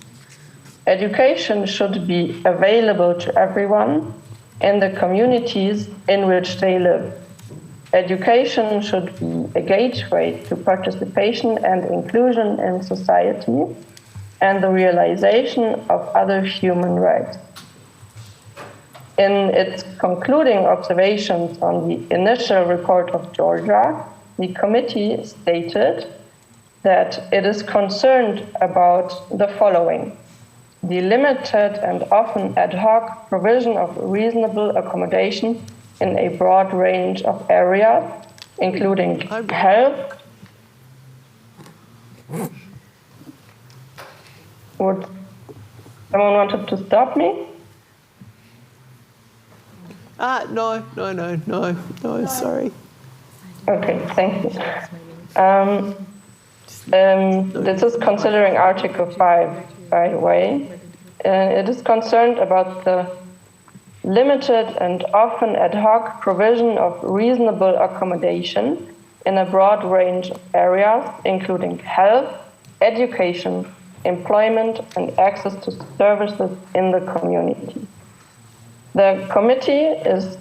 Education should be available to everyone in the communities in which they live. Education should be a gateway to participation and inclusion in society and the realization of other human rights. In its concluding observations on the initial report of Georgia, the committee stated that it is concerned about the following: the limited and often ad hoc provision of reasonable accommodation in a broad range of areas, including health. Would someone wanted to stop me? No, sorry. Okay, thank you. This is considering Article 5, by the way. It is concerned about the limited and often ad hoc provision of reasonable accommodation in a broad range of areas, including health, education, employment, and access to services in the community. The committee is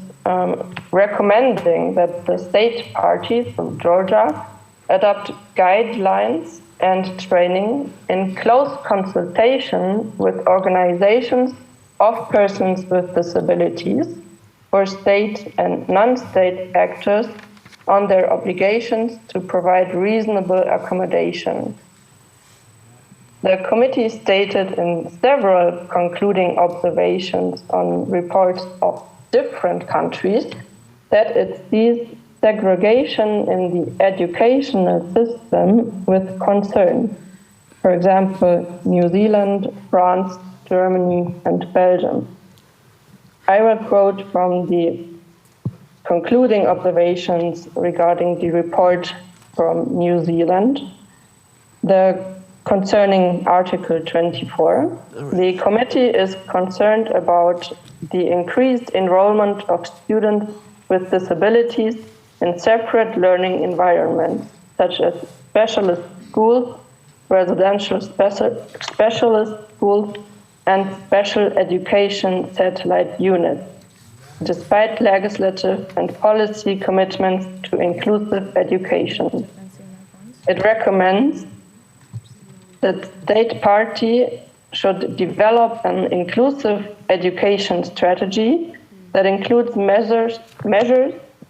recommending that the state parties of Georgia adopt guidelines and training in close consultation with organizations of persons with disabilities for state and non-state actors on their obligations to provide reasonable accommodation. The committee stated in several concluding observations on reports of different countries that it sees segregation in the educational system with concern. For example, New Zealand, France, Germany, and Belgium. I will quote from the concluding observations regarding the report from New Zealand. The concerning Article 24. The committee is concerned about the increased enrollment of students with disabilities in separate learning environments, such as specialist schools, residential specialist schools, and special education satellite units, despite legislative and policy commitments to inclusive education. It recommends that state party should develop an inclusive education strategy that includes measures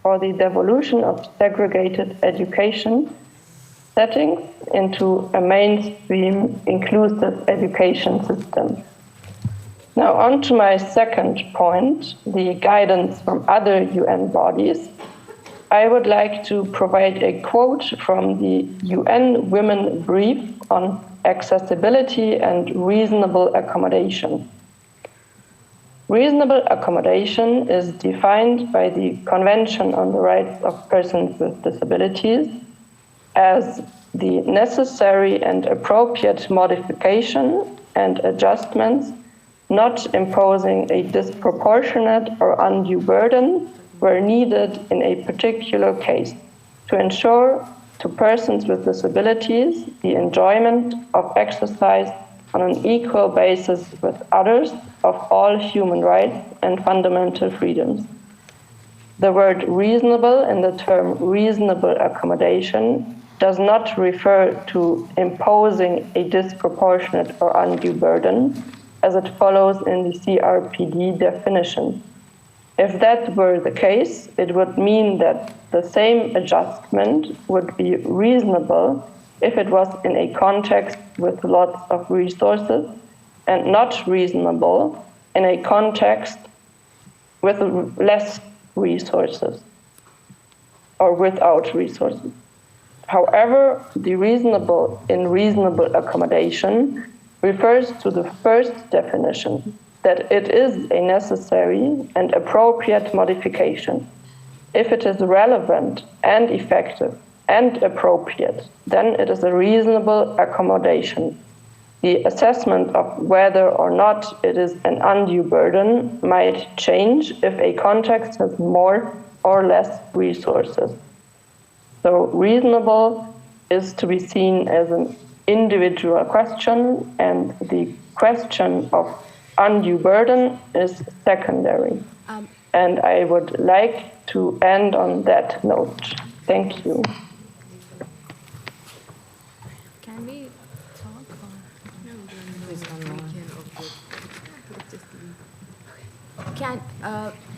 for the devolution of segregated education settings into a mainstream inclusive education system. Now on to my second point, the guidance from other UN bodies. I would like to provide a quote from the UN Women Brief on accessibility and reasonable accommodation. Reasonable accommodation is defined by the Convention on the Rights of Persons with Disabilities as the necessary and appropriate modification and adjustments, not imposing a disproportionate or undue burden where needed in a particular case, to ensure to persons with disabilities the enjoyment of exercise on an equal basis with others of all human rights and fundamental freedoms. The word reasonable in the term reasonable accommodation does not refer to imposing a disproportionate or undue burden, as it follows in the CRPD definition. If that were the case, it would mean that the same adjustment would be reasonable if it was in a context with lots of resources, and not reasonable in a context with less resources or without resources. However, the reasonable in reasonable accommodation refers to the first definition, that it is a necessary and appropriate modification. If it is relevant and effective and appropriate, then it is a reasonable accommodation. The assessment of whether or not it is an undue burden might change if a context has more or less resources. So reasonable is to be seen as an individual question, and the question of undue burden is secondary. And I would like to end on that note. Thank you. Can we talk?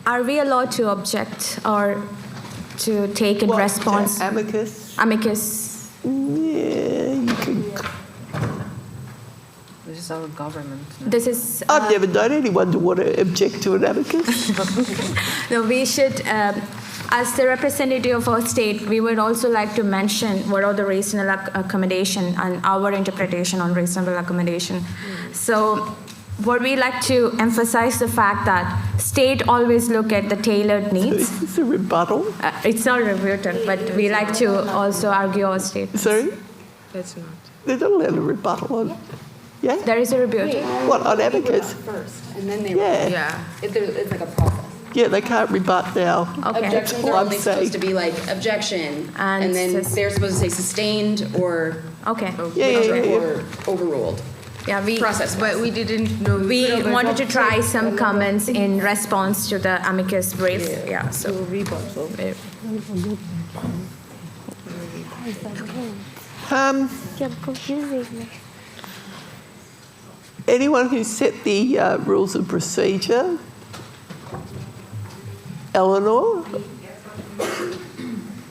Are we allowed to object or to take in response? Amicus? Amicus. Yeah, you can. This is our government. This is. I've never known anyone to want to object to an amicus. No, we should, as the representative of our state, we would also like to mention what are the reasonable accommodation and our interpretation on reasonable accommodation. So what we like to emphasize the fact that state always look at the tailored needs. Is this a rebuttal? It's not a rebuttal, but we like to also argue our state. Sorry? That's not. They're not allowed a rebuttal on. Yeah? There is a rebuttal. What, on amicus? First, and then they Yeah. It's like a process. Yeah, they can't rebut now. Okay. Objections all are I'm only saying. supposed to be like objection, And and then sus- they're supposed to say sustained or Okay. or overruled. Yeah, we Process. But we didn't know. we wanted to try some comments in response to the amicus brief. Yeah, so Anyone who set the rules of procedure? Eleanor?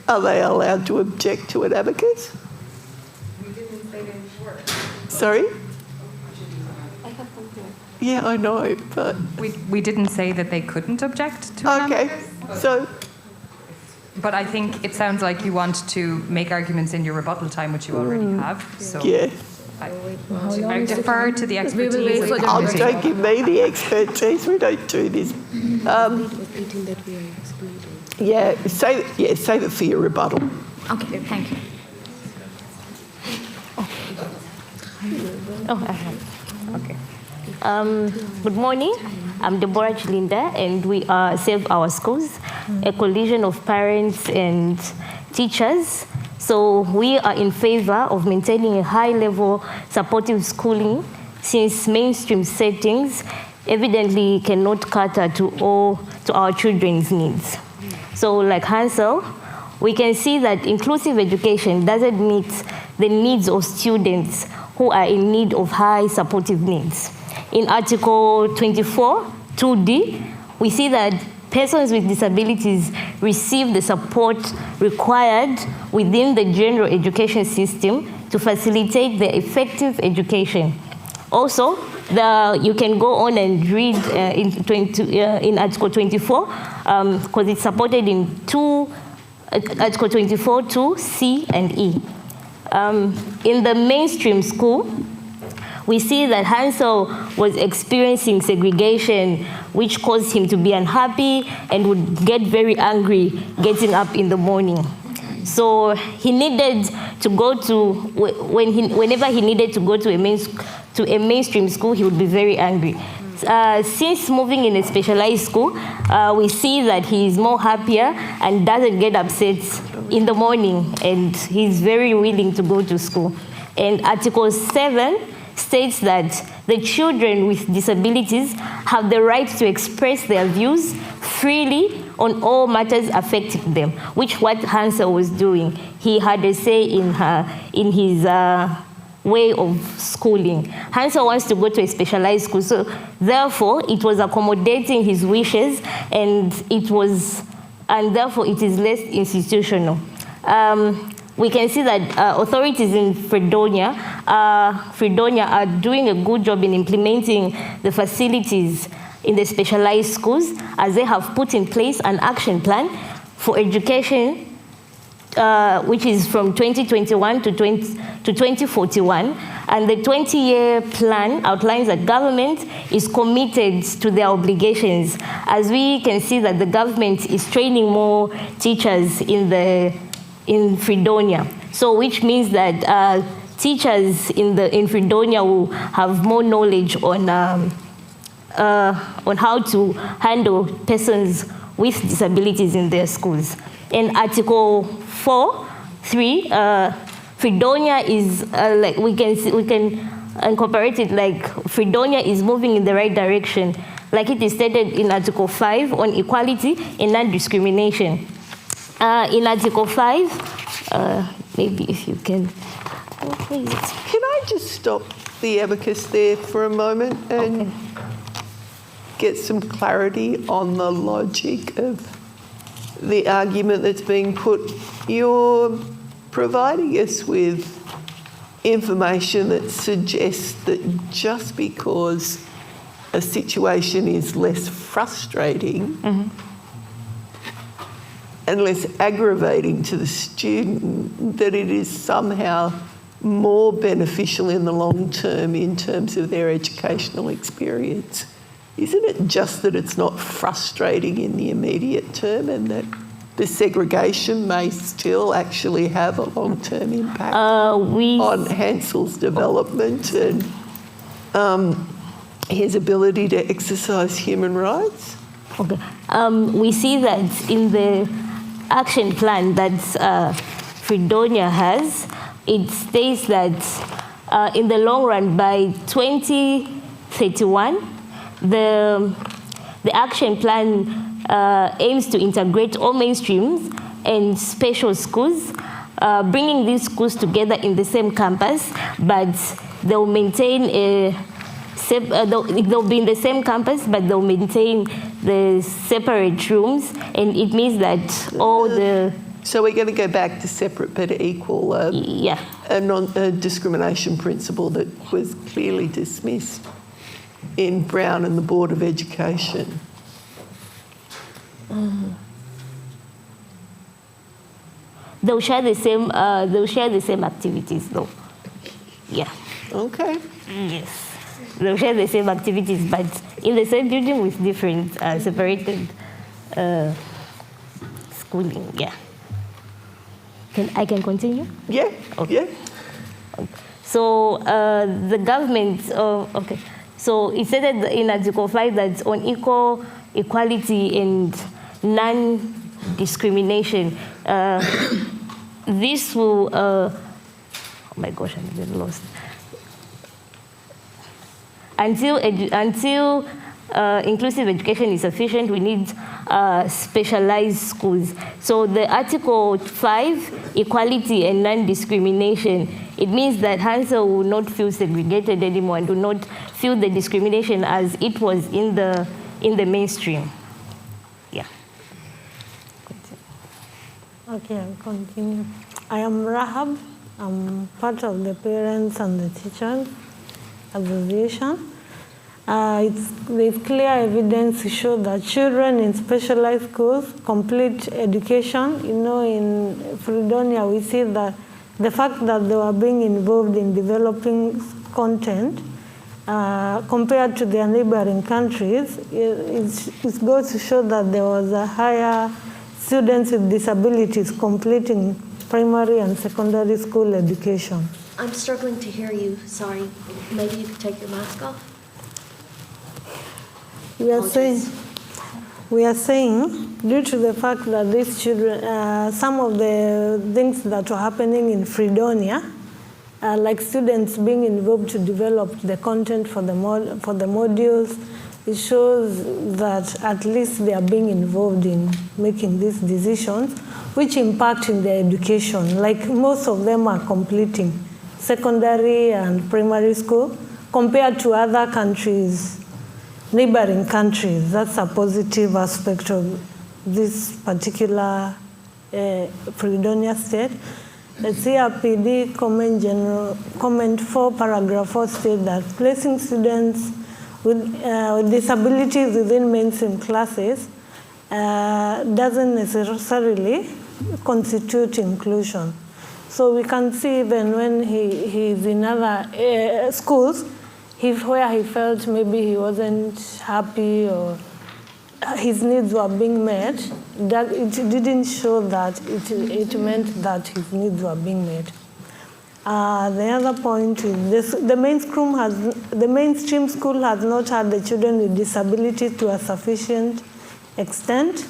Are they allowed to object to an amicus? We didn't say they were. Sorry? I have them here. Yeah, I know, but... We didn't say that they couldn't object to an Okay, amicus, so... but I think it sounds like you want to make arguments in your rebuttal time, which you already have. So Yeah. I defer to the expertise wait of for the the Oh, committee. don't give me the expertise. We don't do this. Save it for your rebuttal. okay, thank you. Oh, I have. Okay. Good morning. I'm Deborah Chilinda, and we are Save Our Schools, a coalition of parents and teachers. So we are in favor of maintaining a high-level supportive schooling, since mainstream settings evidently cannot cater to our children's needs. So like Hansel, we can see that inclusive education doesn't meet the needs of students who are in need of high supportive needs. In Article 24, 2D, we see that persons with disabilities receive the support required within the general education system to facilitate their effective education. Also, you can go on and read in Article 24, because it's supported in Article 24, 2, C and E. In the mainstream school, we see that Hansel was experiencing segregation, which caused him to be unhappy and would get very angry getting up in the morning. So he needed to go to, whenever he needed to go to a mainstream school, he would be very angry. Since moving in a specialized school, we see that he is more happier and doesn't get upset in the morning, and he's very willing to go to school. And Article 7 states that the children with disabilities have the right to express their views freely on all matters affecting them, which what Hansel was doing. He had a say in his way of schooling. Hansel wants to go to a specialized school, so therefore it was accommodating his wishes, and therefore it is less institutional. We can see that authorities in Fredonia are doing a good job in implementing the facilities in the specialized schools, as they have put in place an action plan for education, which is from 2021 to 2041. And the 20-year plan outlines that government is committed to their obligations, as we can see that the government is training more teachers in Fredonia. So which means that teachers in Fredonia will have more knowledge on how to handle persons with disabilities in their schools. In Article 4.3, Fredonia is like we can incorporate it like Fredonia is moving in the right direction, like it is stated in Article 5 on equality and non-discrimination. In Article 5, maybe if you can. Can I just stop the abacus there for a moment and get some clarity on the logic of the argument that's being put? You're providing us with information that suggests that just because a situation is less frustrating and less aggravating to the student, that it is somehow more beneficial in the long term in terms of their educational experience. Isn't it just that it's not frustrating in the immediate term, and that the segregation may still actually have a long-term impact on Hansel's development and his ability to exercise human rights? Okay. We see that in the action plan that Fredonia has, it states that in the long run, by 2031, the action plan aims to integrate all mainstreams and special schools, bringing these schools together in the same campus, but they'll maintain they'll be in the same campus, but they'll maintain the separate rooms, and it means that all the... So we're going to go back to separate but equal, a non-discrimination principle that was clearly dismissed in Brown and the Board of Education. They'll share the same. They'll share the same activities, though. Yeah. Okay. Yes. They'll share the same activities, but in the same building with different separated schooling. Yeah. I can continue? Yeah. Okay. Yeah. Okay. So the government, okay. So it stated in Article 5 that on equal equality and non-discrimination, this will, oh my gosh, I'm getting lost. Until inclusive education is sufficient, we need specialized schools. So the Article 5, equality and non-discrimination, it means that Hansel will not feel segregated anymore and do not feel the discrimination as it was in the mainstream. Yeah. Okay, I'll continue. I am Rahab. I'm part of the Parents and the Teachers Association. There's clear evidence to show that children in specialized schools complete education. You know, in Fredonia, we see that the fact that they were being involved in developing content compared to their neighboring countries, it goes to show that there was a higher students with disabilities completing primary and secondary school education. I'm struggling to hear you. Sorry. Maybe you could take your mask off. We are saying, due to the fact that these children, some of the things that were happening in Fredonia, like students being involved to develop the content for the modules, it shows that at least they are being involved in making these decisions, which impact in their education. Like most of them are completing secondary and primary school compared to other countries, neighboring countries. That's a positive aspect of this particular Fredonia state. The CRPD comment 4, paragraph 4 states that placing students with disabilities within mainstream classes doesn't necessarily constitute inclusion. So we can see even when he's in other schools, where he felt maybe he wasn't happy or his needs were being met, that it didn't show that it meant that his needs were being met. The other point is this: the mainstream school has not had the children with disabilities to a sufficient extent.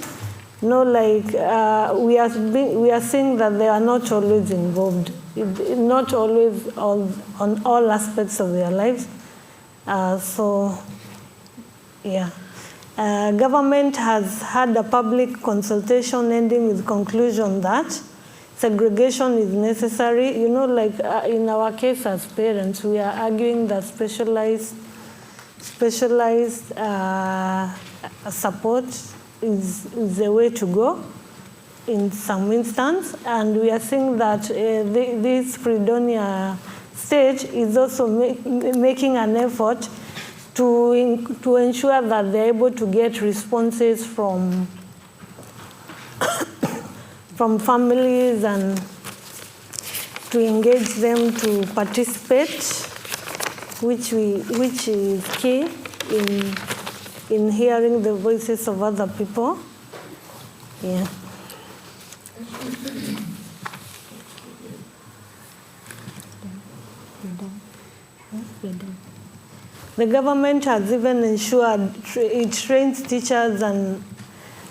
No, like we are seeing that they are not always involved, not always on all aspects of their lives. So, yeah. Government has had a public consultation ending with conclusion that segregation is necessary. You know, like in our case as parents, we are arguing that specialized support is the way to go in some instance. And we are seeing that this Fredonia stage is also making an effort to ensure that they're able to get responses from families and to engage them to participate, which is key in hearing the voices of other people. Yeah. The government has even ensured it trains teachers and,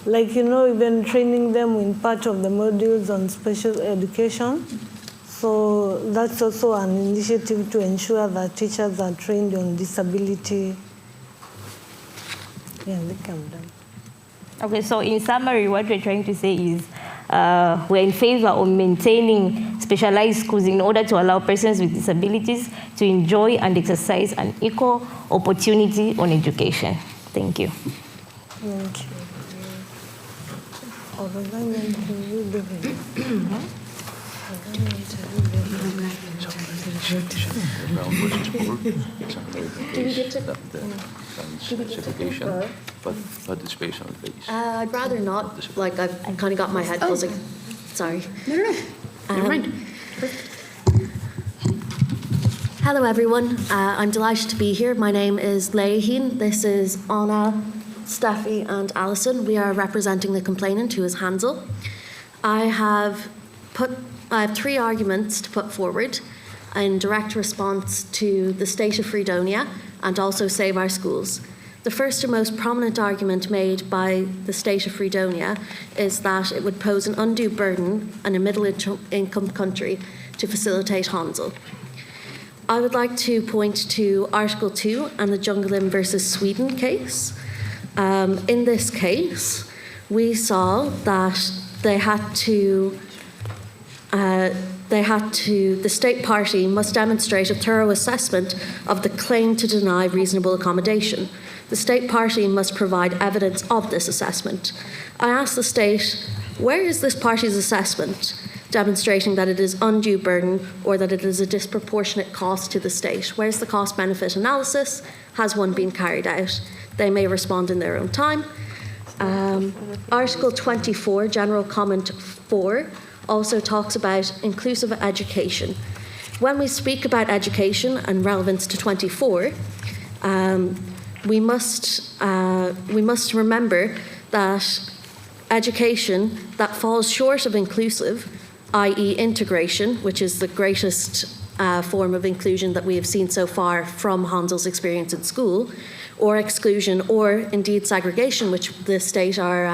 like, you know, even training them in part of the modules on special education. So that's also an initiative to ensure that teachers are trained on disability. Yeah, they come down. Okay, so in summary, what we're trying to say is we're in favor of maintaining specialized schools in order to allow persons with disabilities to enjoy and exercise an equal opportunity on education. Thank you. Thank you. Segregation, but participation based. I'd rather not. Like, I've kind of got my head buzzing. Sorry. No. Never mind. Hello, everyone. I'm delighted to be here. My name is Leaheen. This is Anna, Steffi, and Alison. We are representing the complainant, who is Hansel. I have 3 arguments to put forward. in direct response to the state of Fredonia and also Save Our Schools. The first and most prominent argument made by the state of Fredonia is that it would pose an undue burden on a middle-income country to facilitate Hansel. I would like to point to Article 2 and the Jungelin versus Sweden case. In this case, we saw that the state party must demonstrate a thorough assessment of the claim to deny reasonable accommodation. The state party must provide evidence of this assessment. I asked the state, where is this party's assessment demonstrating that it is undue burden or that it is a disproportionate cost to the state? Where's the cost-benefit analysis? Has one been carried out? They may respond in their own time. Article 24, General Comment 4, also talks about inclusive education. When we speak about education and relevance to 24, we must remember that education that falls short of inclusive, i.e. integration, which is the greatest form of inclusion that we have seen so far from Hansel's experience in school, or exclusion, or indeed segregation, which the state are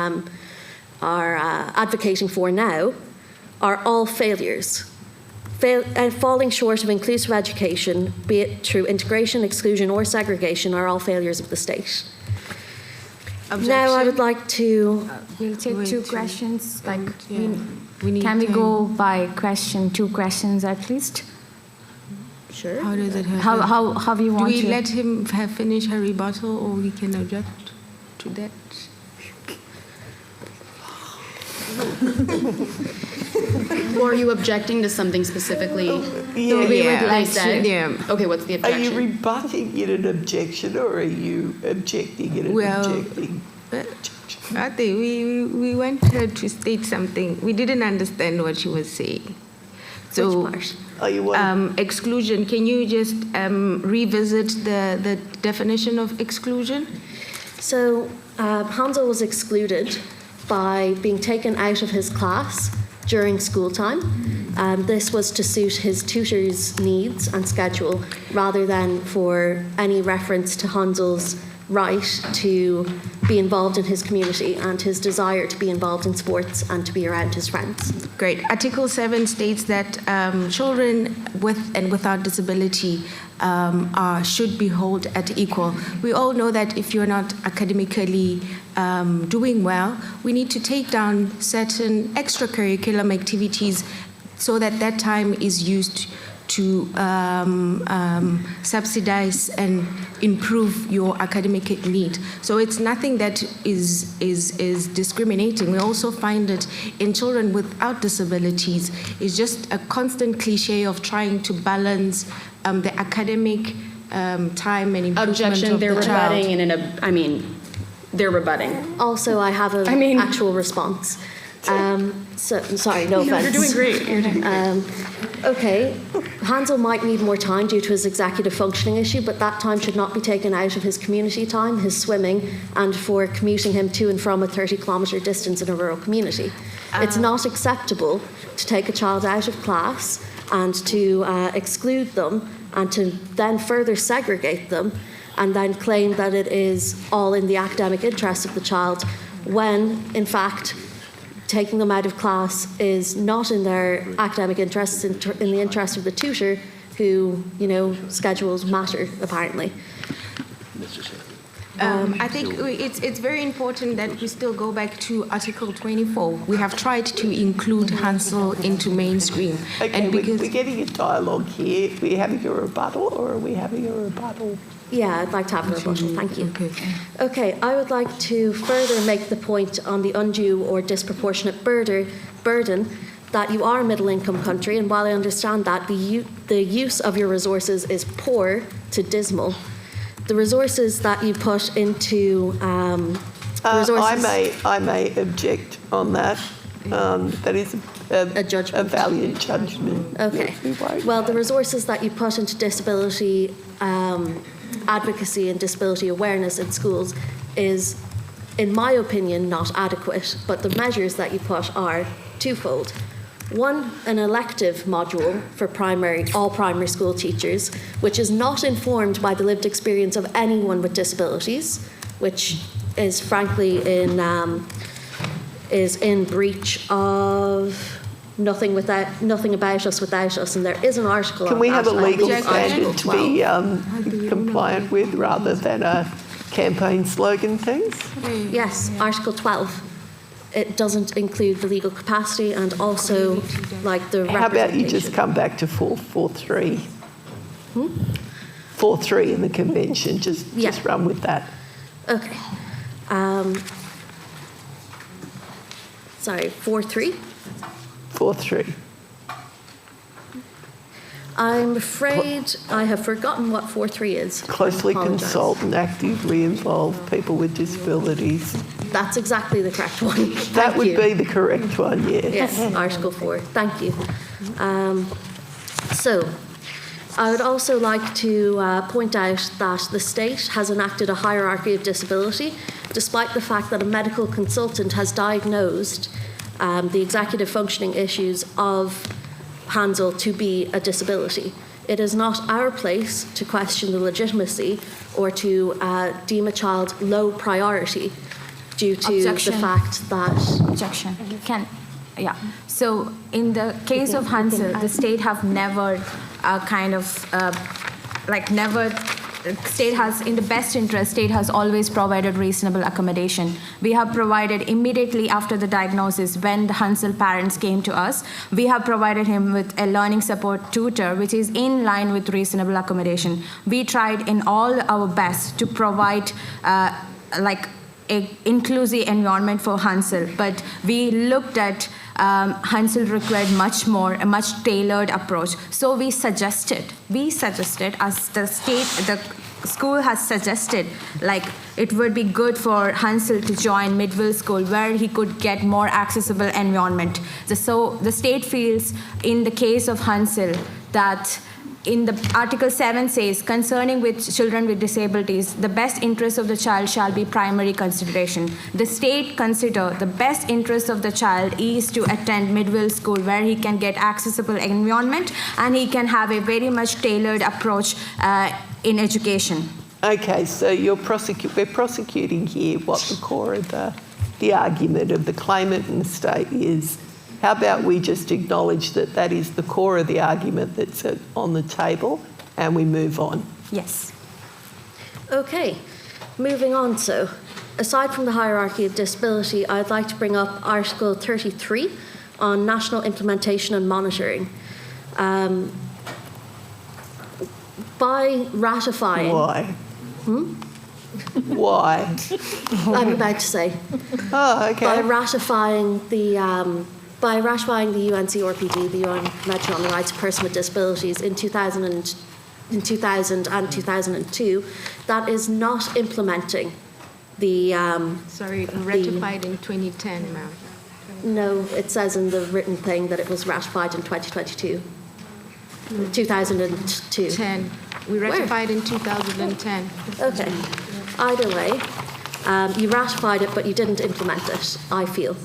advocating for now, are all failures. Falling short of inclusive education, be it through integration, exclusion, or segregation, are all failures of the state. Objection. Now I would like to... We'll take two questions. Can we time. go by question, 2 questions at least? Sure. How does it happen? How you want Do we to? let him finish her rebuttal, or we can object to that? Or are you objecting to something specifically? Yeah. Okay, what's the objection? Are you rebutting in an objection, or are you objecting in an objecting? I think we want her to state something. We didn't understand what she was saying. So, exclusion, can you just revisit the definition of exclusion? So, Hansel was excluded by being taken out of his class during school time. This was to suit his tutor's needs and schedule rather than for any reference to Hansel's right to be involved in his community and his desire to be involved in sports and to be around his friends. Great. Article 7 states that children with and without disability should be held at equal. We all know that if you're not academically doing well, we need to take down certain extracurricular activities so that time is used to subsidize and improve your academic need. So it's nothing that is discriminating. We also find it in children without disabilities. It's just a constant cliche of trying to balance the academic time and improvement Objection, of they're the child. rebutting they're rebutting. Also, I have an actual response. Sorry, no offense. You're doing great. Okay, Hansel might need more time due to his executive functioning issue, but that time should not be taken out of his community time, his swimming, and for commuting him to and from a 30-kilometre distance in a rural community. It's not acceptable to take a child out of class and to exclude them and to then further segregate them and then claim that it is all in the academic interest of the child when, in fact, taking them out of class is not in their academic interests, in the interest of the tutor, who, schedules matter, apparently. I think it's very important that we still go back to Article 24. We have tried to include Hansel into mainstream. Okay, we're getting a dialogue here. Are we having a rebuttal, or are we having a rebuttal? Yeah, I'd like to have a rebuttal. Thank you. Okay, I would like to further make the point on the undue or disproportionate burden that you are a middle-income country, and while I understand that, the use of your resources is poor to dismal. The resources that you put into I may object on that. That is a judgment. A valiant judgment. Okay. Well, the resources that you put into disability advocacy and disability awareness in schools is, in my opinion, not adequate. But the measures that you put are twofold. One, an elective module for all primary school teachers, which is not informed by the lived experience of anyone with disabilities, which is frankly in breach of nothing about us without us, and there is an article Can on we that. have a legal on standard to be compliant with rather than a campaign slogan things? Yes, Article 12. It doesn't include the legal capacity and also like the How about you representation. just come back to 4.3? 4.3 in the convention, just run with that. Okay. Sorry, 4.3? 4.3. I'm afraid I have forgotten what 4.3 is. Closely I apologise. consult and actively involve people with disabilities. That's exactly the correct one. That would be the correct one, yes. Yes, Article 4. Thank you. So, I would also like to point out that the state has enacted a hierarchy of disability, despite the fact that a medical consultant has diagnosed the executive functioning issues of Hansel to be a disability. It is not our place to question the legitimacy or to deem a child low priority due to the fact that... Objection. So in the case of Hansel, the state have never state has, in the best interest, state has always provided reasonable accommodation. We have provided immediately after the diagnosis, when the Hansel parents came to us, we have provided him with a learning support tutor, which is in line with reasonable accommodation. We tried in all our best to provide a inclusive environment for Hansel, but we looked at Hansel required much more, a much tailored approach. So we suggested, as the school has suggested, like it would be good for Hansel to join Midville School where he could get more accessible environment. So the state feels in the case of Hansel that in the Article 7 says, concerning with children with disabilities, the best interest of the child shall be primary consideration. The state consider the best interest of the child is to attend Midville School where he can get accessible environment and he can have a very much tailored approach in education. Okay, so we're prosecuting here what the core of the argument of the claimant and the state is. How about we just acknowledge that that is the core of the argument that's on the table and we move on? Yes. Okay, moving on. So, aside from the hierarchy of disability, I'd like to bring up Article 33 on national implementation and monitoring. By ratifying... Why? Why? I'm about to say. Oh, okay. By ratifying the UNCRPD, the UN Convention on the Rights of Persons with Disabilities, in 2000 and 2002, that is not implementing the... ratified in 2010, ma'am. No, it says in the written thing that it was ratified in 2022. 2002. 10. We ratified in 2010. Okay. Either way, you ratified it, but you didn't implement it, I feel.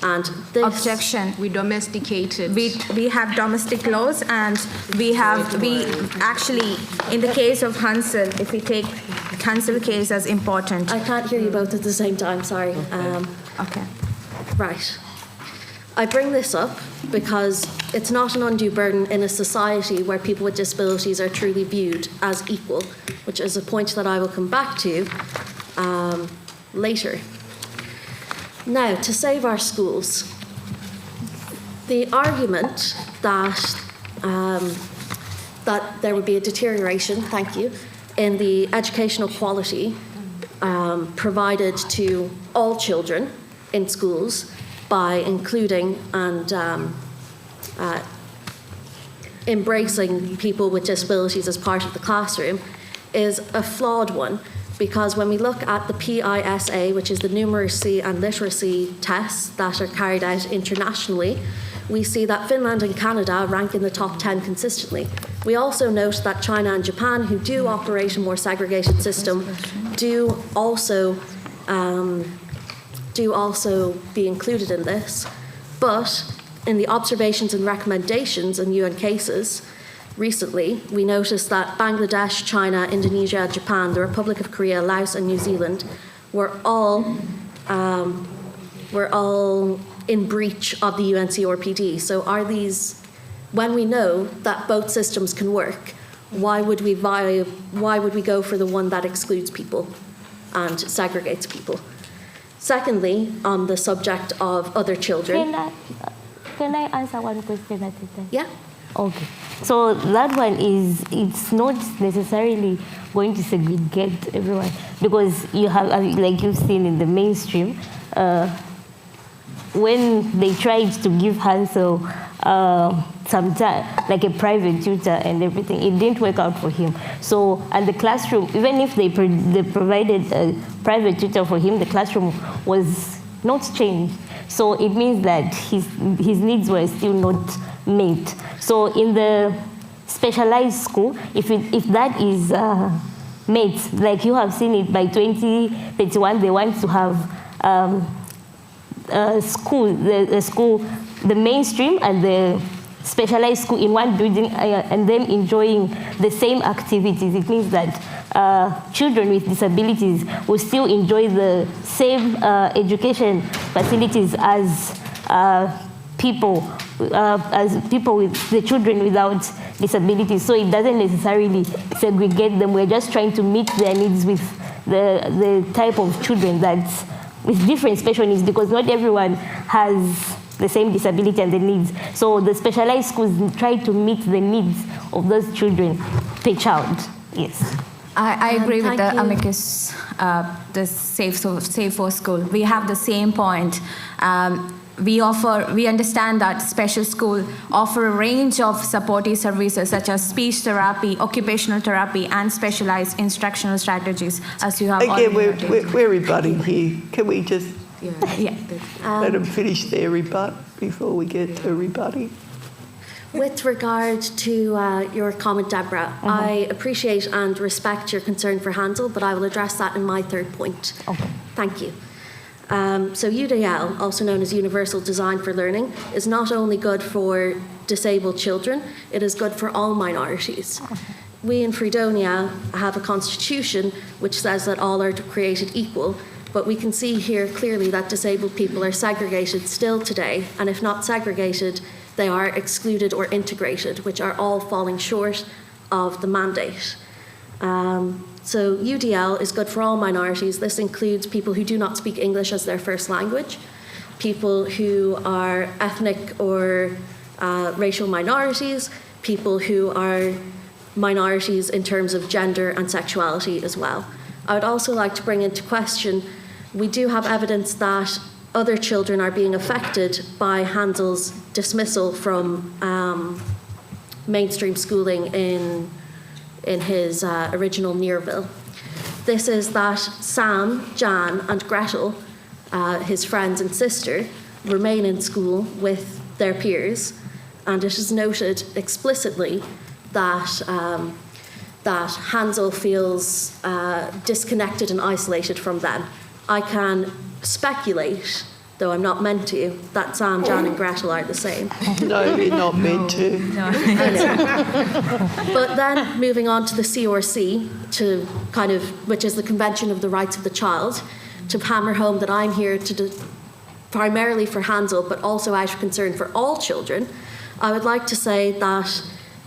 And this... Objection. We domesticated. We have domestic laws, and we actually, in the case of Hansel, if we take Hansel case as important. I can't hear you both at the same time, sorry. Okay. Right. I bring this up because it's not an undue burden in a society where people with disabilities are truly viewed as equal, which is a point that I will come back to later. Now, to save our schools, the argument that that there would be a deterioration, thank you, in the educational quality provided to all children in schools by including and embracing people with disabilities as part of the classroom is a flawed one, because when we look at the PISA, which is the numeracy and literacy tests that are carried out internationally, we see that Finland and Canada rank in the top 10 consistently. We also note that China and Japan, who do operate a more segregated system, do also be included in this. But in the observations and recommendations in UN cases, recently, we noticed that Bangladesh, China, Indonesia, Japan, the Republic of Korea, Laos, and New Zealand were all in breach of the UNCRPD. So are these, when we know that both systems can work, why would we go for the one that excludes people and segregates people? Secondly, on the subject of other children. Can I answer one question at a time? Yeah. Okay. So that one is, it's not necessarily going to segregate everyone, because you have, like you've seen in the mainstream, when they tried to give Hansel some time, like a private tutor and everything, it didn't work out for him. So, and the classroom, even if they provided a private tutor for him, the classroom was not changed. So it means that his needs were still not met. So in the specialized school, if that is met, like you have seen it by 2031, they want to have the mainstream and the specialized school in one building, and them enjoying the same activities. It means that children with disabilities will still enjoy the same education facilities as people with the children without disabilities. So it doesn't necessarily segregate them. We're just trying to meet their needs with the type of children that's with different special needs, because not everyone has the same disability and the needs. So the specialized schools try to meet the needs of those children per child. Yes. I agree with the amicus, the Safe for School. We have the same point. We understand that special school offer a range of supportive services such as speech therapy, occupational therapy, and specialized instructional strategies, as you have already Again, we're rebutting here. Can we just let them finish their rebut before we get to rebutting? With regard to your comment, Deborah, I appreciate and respect your concern for Hansel, but I will address that in my third point. Okay. Thank you. So UDL, also known as Universal Design for Learning, is not only good for disabled children, it is good for all minorities. We in Fredonia have a constitution which says that all are created equal, but we can see here clearly that disabled people are segregated still today, and if not segregated, they are excluded or integrated, which are all falling short of the mandate. So UDL is good for all minorities. This includes people who do not speak English as their first language, people who are ethnic or racial minorities, people who are minorities in terms of gender and sexuality as well. I would also like to bring into question, we do have evidence that other children are being affected by Hansel's dismissal from mainstream schooling in his original Nearville. This is that Sam, Jan, and Gretel, his friends and sister, remain in school with their peers, and it is noted explicitly that Hansel feels disconnected and isolated from them. I can speculate, though I'm not meant to, that Sam, Jan, and Gretel are the same. No, you're not meant to. No. But then moving on to the CRC, which is the Convention of the Rights of the Child, to hammer home that I'm here primarily for Hansel, but also out of concern for all children, I would like to say that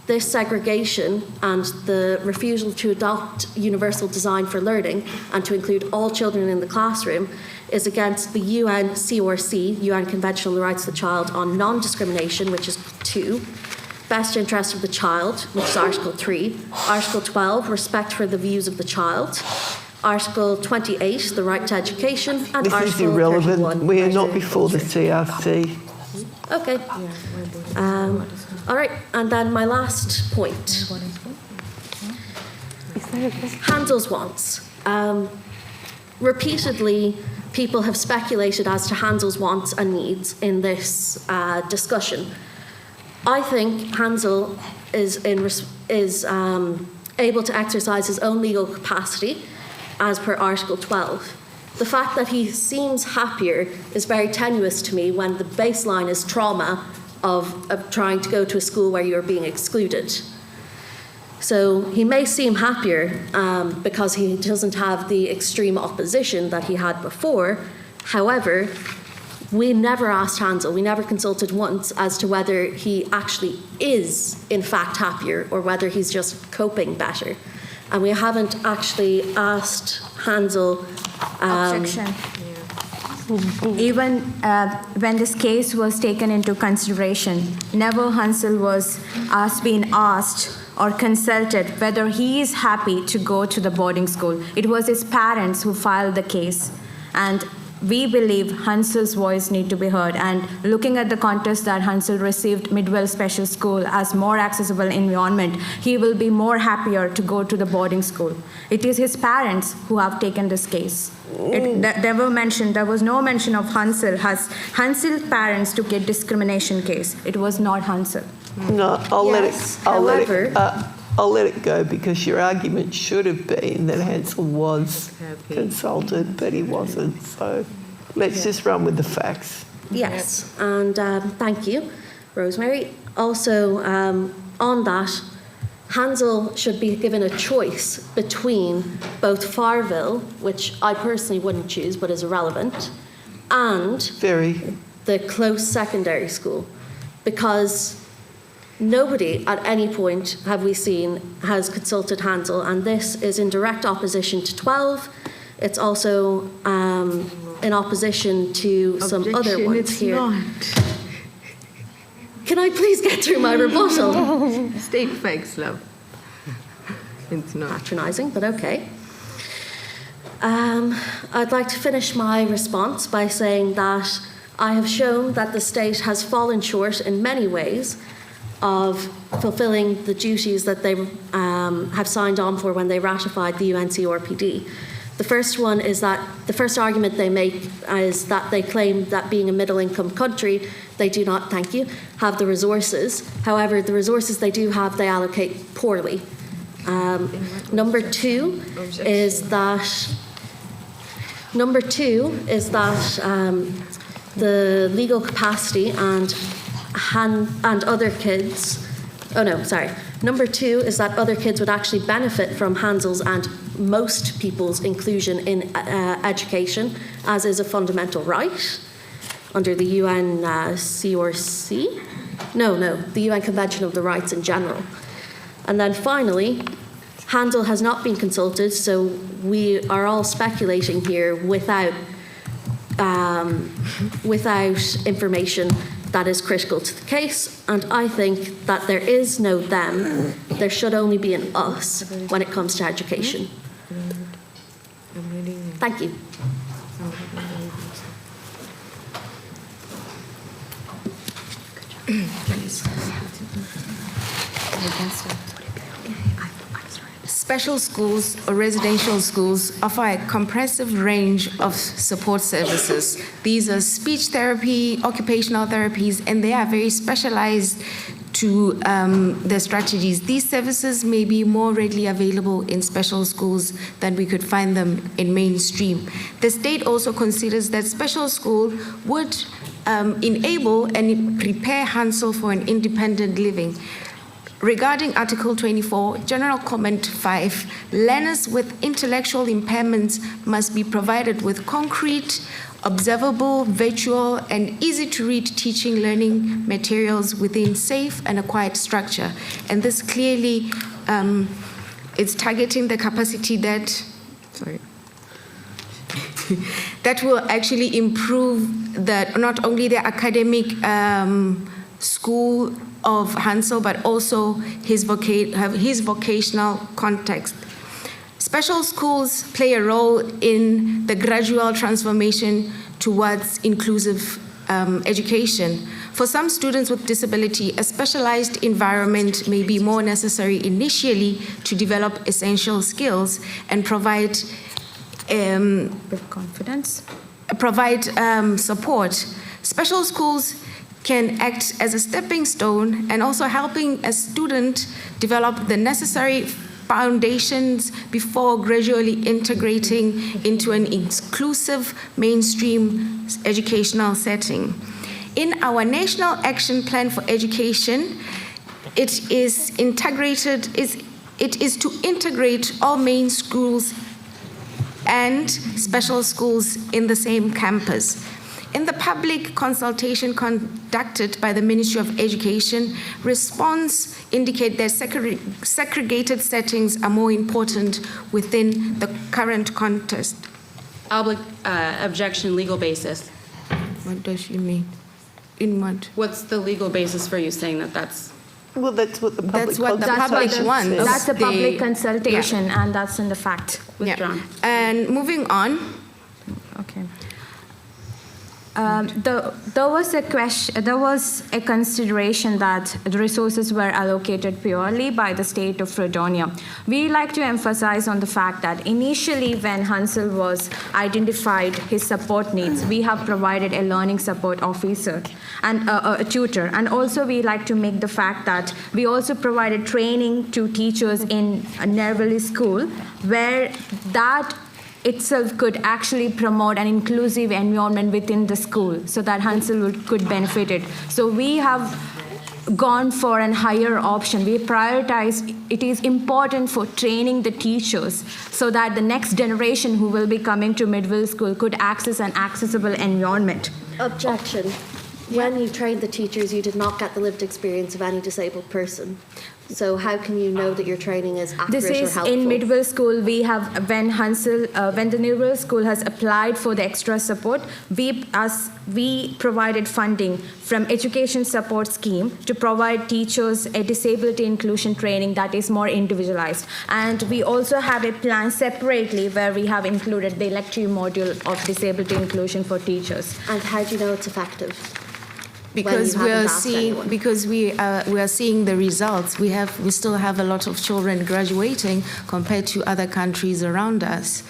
this segregation and the refusal to adopt universal design for learning and to include all children in the classroom is against the UN CRC, UN Convention on the Rights of the Child on Non-Discrimination, which is 2, Best Interest of the Child, which is Article 3, Article 12, Respect for the Views of the Child, Article 28, the Right to Education, and this Article is irrelevant. 31. We are not before the CRC. Okay. All right, and then my last point. Hansel's wants. Repeatedly, people have speculated as to Hansel's wants and needs in this discussion. I think Hansel is able to exercise his own legal capacity as per Article 12. The fact that he seems happier is very tenuous to me when the baseline is trauma of trying to go to a school where you're being excluded. So he may seem happier because he doesn't have the extreme opposition that he had before. However, we never asked Hansel, we never consulted once as to whether he actually is in fact happier or whether he's just coping better. And we haven't actually asked Hansel. Objection. Even when this case was taken into consideration, never Hansel was being asked or consulted whether he is happy to go to the boarding school. It was his parents who filed the case. And we believe Hansel's voice needs to be heard. And looking at the context that Hansel received Midwell Special School as more accessible environment, he will be more happier to go to the boarding school. It is his parents who have taken this case. There was no mention of Hansel. Hansel's parents took a discrimination case. It was not Hansel. No, I'll let it go because your argument should have been that Hansel was consulted, but he wasn't. So let's just run with the facts. Yes, and thank you, Rosemary. Also, on that, Hansel should be given a choice between both Farville, which I personally wouldn't choose but is irrelevant, and the close secondary school, because nobody at any point have we seen has consulted Hansel, and this is in direct opposition to 12. It's also in opposition to some other ones here. Not. Can I please get through my rebuttal? State facts, love. It's not. Patronising, but okay. I'd like to finish my response by saying that I have shown that the state has fallen short in many ways of fulfilling the duties that they have signed on for when they ratified the UNCRPD. The first one is that the first argument they make is that they claim that being a middle-income country, they do not, thank you, have the resources. However, the resources they do have, they allocate poorly. Number two is that the legal capacity and other kids. Oh no, sorry. Number two is that other kids would actually benefit from Hansel's and most people's inclusion in education, as is a fundamental right under the UNCRC. The UN Convention of the Rights in general. And then finally, Hansel has not been consulted, so we are all speculating here without information that is critical to the case, and I think that there is no them, there should only be an us when it comes to education. Thank you. Special schools or residential schools offer a comprehensive range of support services. These are speech therapy, occupational therapies, and they are very specialized to their strategies. These services may be more readily available in special schools than we could find them in mainstream. The state also considers that special school would enable and prepare Hansel for an independent living. Regarding Article 24, General Comment 5, learners with intellectual impairments must be provided with concrete, observable, virtual, and easy-to-read teaching learning materials within safe and acquired structure. And this clearly is targeting the capacity that will actually improve not only the academic school of Hansel, but also his vocational context. Special schools play a role in the gradual transformation towards inclusive education. For some students with disability, a specialized environment may be more necessary initially to develop essential skills and provide support. Special schools can act as a stepping stone and also helping a student develop the necessary foundations before gradually integrating into an inclusive mainstream educational setting. in our National Action Plan for Education, it is integrated. It is to integrate all main schools and special schools in the same campus. In the public consultation conducted by the Ministry of Education, response indicate that segregated settings are more important within the current context. Objection, legal basis. What does she mean? In what? What's the legal basis for you saying that that's... Well, that's what the public That's what the public wants. That's the public consultation, and that's in the fact. Withdrawn. And moving on. Okay. There was a consideration that the resources were allocated purely by the state of Fredonia. We like to emphasize on the fact that initially when Hansel was identified his support needs, we have provided a learning support officer and a tutor. And also we like to make the fact that we also provided training to teachers in Nervally School, where that itself could actually promote an inclusive environment within the school so that Hansel could benefit it. So we have gone for a higher option. We prioritize, it is important for training the teachers so that the next generation who will be coming to Midville School could access an accessible environment. Objection. When you trained the teachers, you did not get the lived experience of any disabled person. So how can you know that your training is accurate or helpful? This is in Midville School. We have when the Midville School has applied for the extra support, we provided funding from Education Support Scheme to provide teachers a disability inclusion training that is more individualized. And we also have a plan separately where we have included the elective module of disability inclusion for teachers. And how do you know it's effective? Because we are seeing the results. We still have a lot of children graduating compared to other countries around us.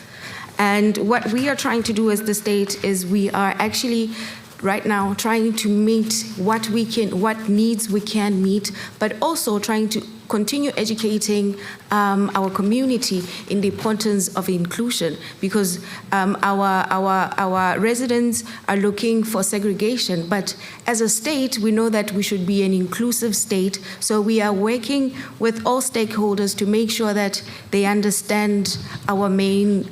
And what we are trying to do as the state is we are actually right now trying to meet what needs we can meet, but also trying to continue educating our community in the importance of inclusion, because our residents are looking for segregation. But as a state, we know that we should be an inclusive state. So we are working with all stakeholders to make sure that they understand our main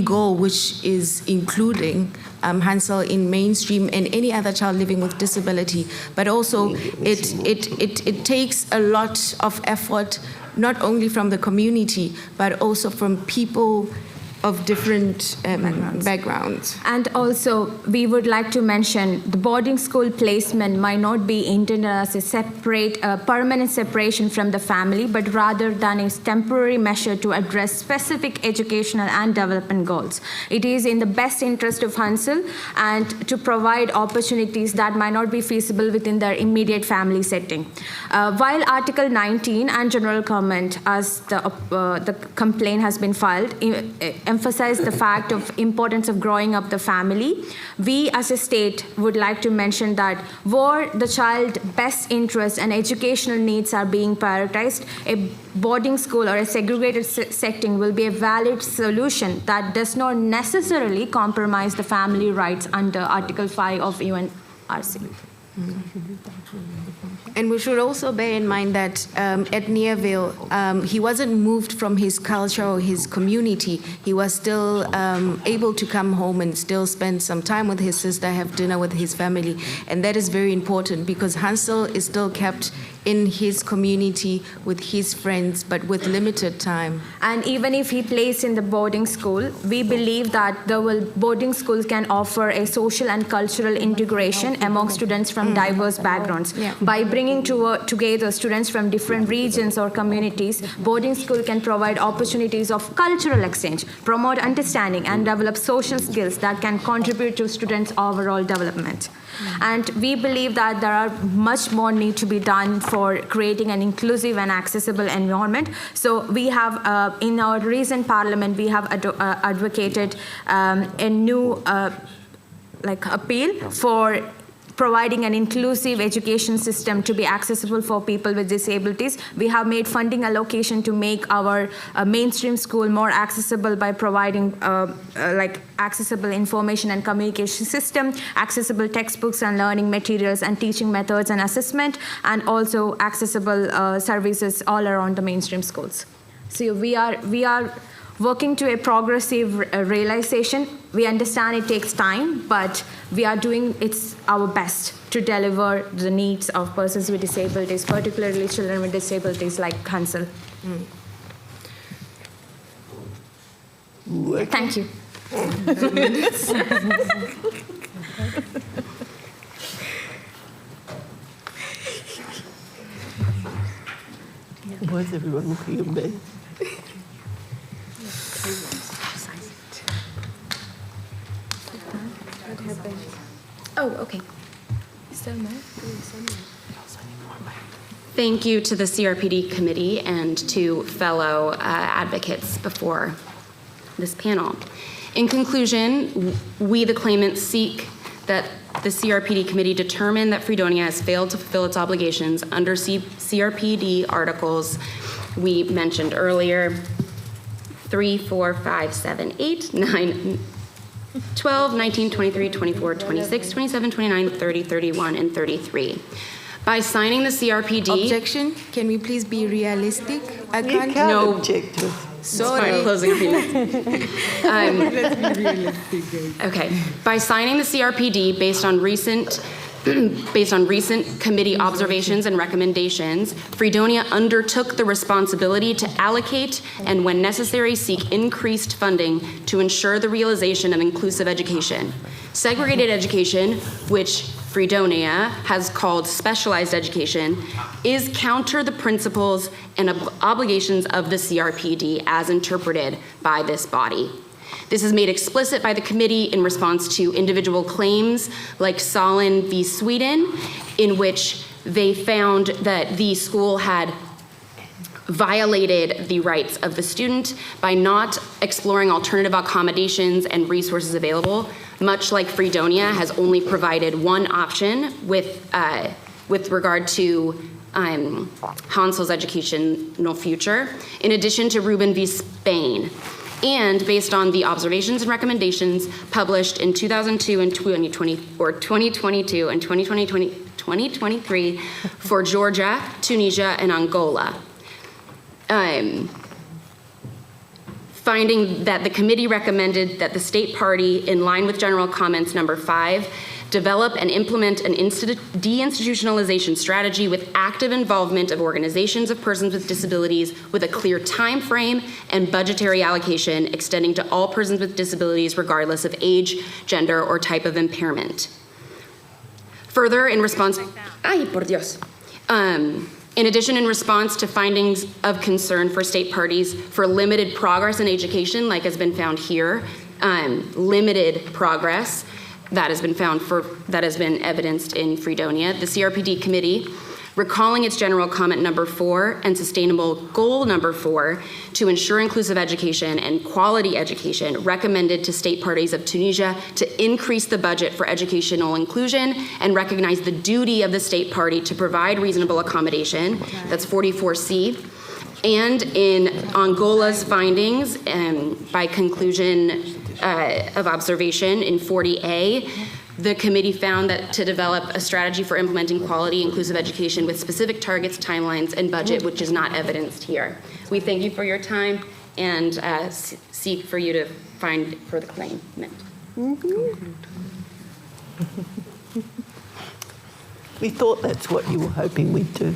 goal, which is including Hansel in mainstream and any other child living with disability. But also it takes a lot of effort, not only from the community, but also from people of different backgrounds. And also, we would like to mention the boarding school placement might not be intended as a separate, permanent separation from the family, but rather than a temporary measure to address specific educational and development goals. It is in the best interest of Hansel and to provide opportunities that might not be feasible within their immediate family setting. While Article 19 and general comment, as the complaint has been filed, emphasize the fact of importance of growing up the family, we as a state would like to mention that where the child's best interests and educational needs are being prioritized, a boarding school or a segregated setting will be a valid solution that does not necessarily compromise the family rights under Article 5 of UNRC. And we should also bear in mind that at Nearville, he wasn't moved from his culture or his community. He was still able to come home and still spend some time with his sister, have dinner with his family. And that is very important because Hansel is still kept in his community with his friends, but with limited time. And even if he plays in the boarding school, we believe that the boarding schools can offer a social and cultural integration among students from diverse backgrounds. Yeah. By bringing together students from different regions or communities, boarding school can provide opportunities of cultural exchange, promote understanding, and develop social skills that can contribute to students' overall development. And we believe that there are much more need to be done for creating an inclusive and accessible environment. So we have, in our recent parliament, we have advocated a new appeal for providing an inclusive education system to be accessible for people with disabilities. We have made funding allocation to make our mainstream school more accessible by providing like accessible information and communication system, accessible textbooks and learning materials and teaching methods and assessment, and also accessible services all around the mainstream schools. So we are working to a progressive realization. We understand it takes time, but we are doing our best to deliver the needs of persons with disabilities, particularly children with disabilities like Hansel. Thank you. Why is everyone looking at me? Oh, okay. Thank you to the CRPD committee and to fellow advocates before this panel. In conclusion, we, the claimants, seek that the CRPD committee determine that Fredonia has failed to fulfill its obligations under CRPD articles we mentioned earlier, 3, 4, 5, 7, 8, 9, 12, 19, 23, 24, 26, 27, 29, 30, 31, and 33. By signing the CRPD... Objection? Can we please be realistic? I can't... No. Objective. Sorry. Closing argument. Okay. By signing the CRPD based on recent committee observations and recommendations, Fredonia undertook the responsibility to allocate and, when necessary, seek increased funding to ensure the realization of inclusive education. Segregated education, which Fredonia has called specialized education, is counter the principles and obligations of the CRPD as interpreted by this body. This is made explicit by the committee in response to individual claims like Solin v. Sweden, in which they found that the school had violated the rights of the student by not exploring alternative accommodations and resources available, much like Fredonia has only provided one option with regard to Hansel's educational future, in addition to Rubin v. Spain. And based on the observations and recommendations published in 2002 and 2022 and 2023 for Georgia, Tunisia, and Angola. Finding that the committee recommended that the state party, in line with general comments number 5, develop and implement an deinstitutionalization strategy with active involvement of organizations of persons with disabilities with a clear time frame and budgetary allocation extending to all persons with disabilities regardless of age, gender, or type of impairment. Further, in response, in addition, in response to findings of concern for state parties for limited progress in education, like has been found here, limited progress that has been evidenced in Fredonia, the CRPD committee, recalling its general comment number 4 and sustainable goal number 4 to ensure inclusive education and quality education, recommended to state parties of Tunisia to increase the budget for educational inclusion and recognize the duty of the state party to provide reasonable accommodation. That's 44C. And in Angola's findings, by conclusion of observation in 40A, the committee found that to develop a strategy for implementing quality inclusive education with specific targets, timelines, and budget, which is not evidenced here. We thank you for your time and seek for you to find for the claimant. We thought that's what you were hoping we'd do.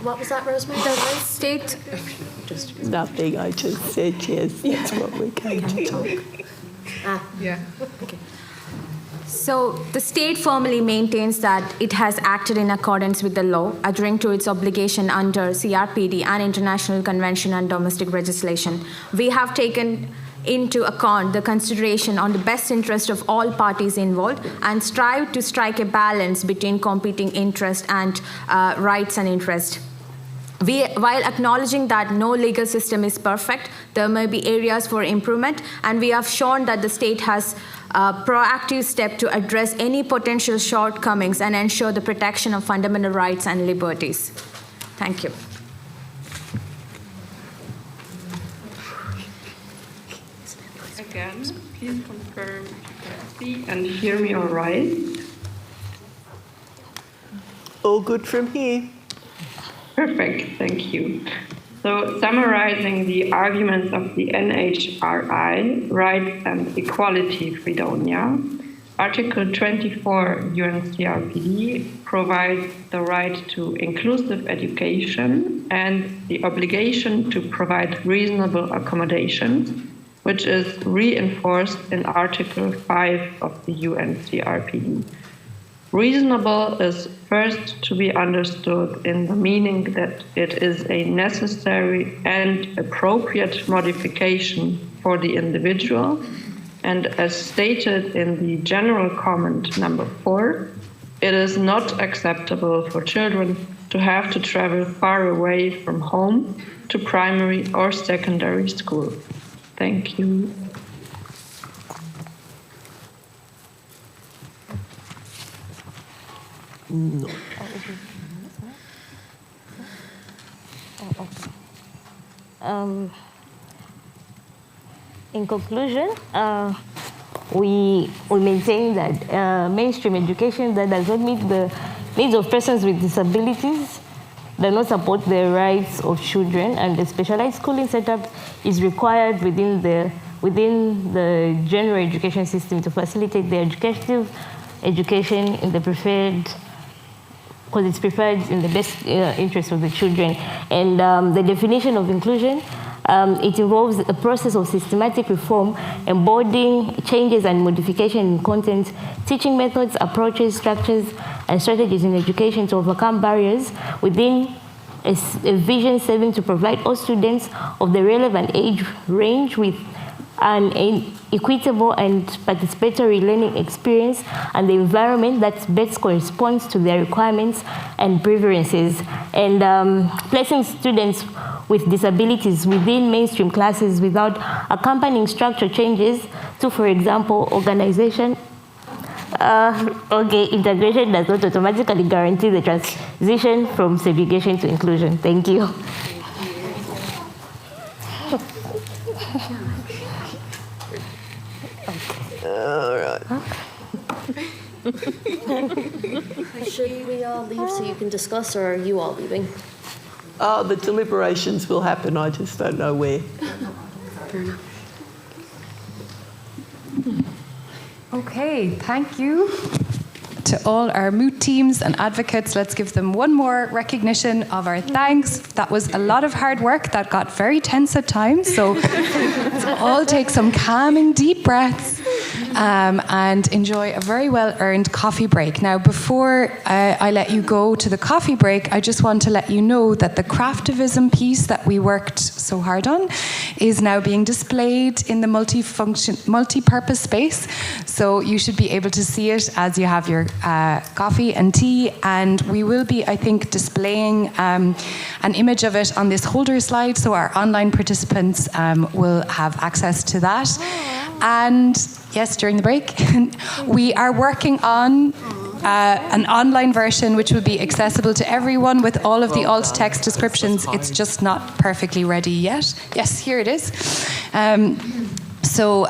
What was that, Rosemary? The state... Nothing, I just said yes, that's what we came to talk. Yeah. Okay. So the state firmly maintains that it has acted in accordance with the law, adhering to its obligation under CRPD and International Convention on Domestic Legislation. We have taken into account the consideration on the best interest of all parties involved and strive to strike a balance between competing interests and rights and interests. While acknowledging that no legal system is perfect, there may be areas for improvement, and we have shown that the state has a proactive step to address any potential shortcomings and ensure the protection of fundamental rights and liberties. Thank you. Again, please confirm you can see and hear me all right. All good from here. Perfect, thank you. So, summarizing the arguments of the NHRI, Rights and Equality Fredonia, Article 24 UNCRPD provides the right to inclusive education and the obligation to provide reasonable accommodations, which is reinforced in Article 5 of the UNCRPD. Reasonable is first to be understood in the meaning that it is a necessary and appropriate modification for the individual, and as stated in the general comment number 4, it is not acceptable for children to have to travel far away from home to primary or secondary school. Thank you. No. In conclusion, we maintain that mainstream education that does not meet the needs of persons with disabilities does not support the rights of children, and the specialized schooling setup is required within the general education system to facilitate the education in the preferred, because it's preferred in the best interest of the children. And the definition of inclusion, it involves a process of systematic reform, embodying changes and modification in content, teaching methods, approaches, structures, and strategies in education to overcome barriers within a vision serving to provide all students of the relevant age range with an equitable and participatory learning experience and the environment that best corresponds to their requirements and preferences, and placing students with disabilities within mainstream classes without accompanying structure changes to, for example, organization. Integration does not automatically guarantee the transition from segregation to inclusion. Thank you. All right. Should we all leave so you can discuss, or are you all leaving? The deliberations will happen, I just don't know where. Fair enough. Okay, thank you to all our Moot teams and advocates. Let's give them one more recognition of our thanks. That was a lot of hard work that got very tense at times, so let's all take some calming deep breaths and enjoy a very well-earned coffee break. Now, before I let you go to the coffee break, I just want to let you know that the craftivism piece that we worked so hard on is now being displayed in the multi-purpose space. So you should be able to see it as you have your coffee and tea, and we will be, I think, displaying an image of it on this holder slide, so our online participants will have access to that. And yes, during the break, we are working on an online version which will be accessible to everyone with all of the alt text descriptions. It's just not perfectly ready yet. Yes, here it is. So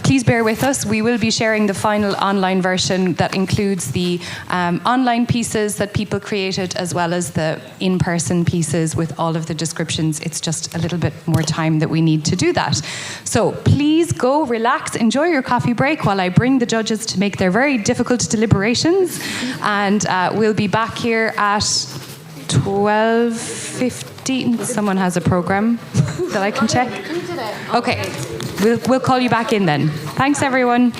please bear with us. We will be sharing the final online version that includes the online pieces that people created, as well as the in-person pieces with all of the descriptions. It's just a little bit more time that we need to do that. So please go, relax, enjoy your coffee break while I bring the judges to make their very difficult deliberations. And we'll be back here at 12:15. Someone has a program that I can check. Okay. We'll call you back in then. Thanks, everyone.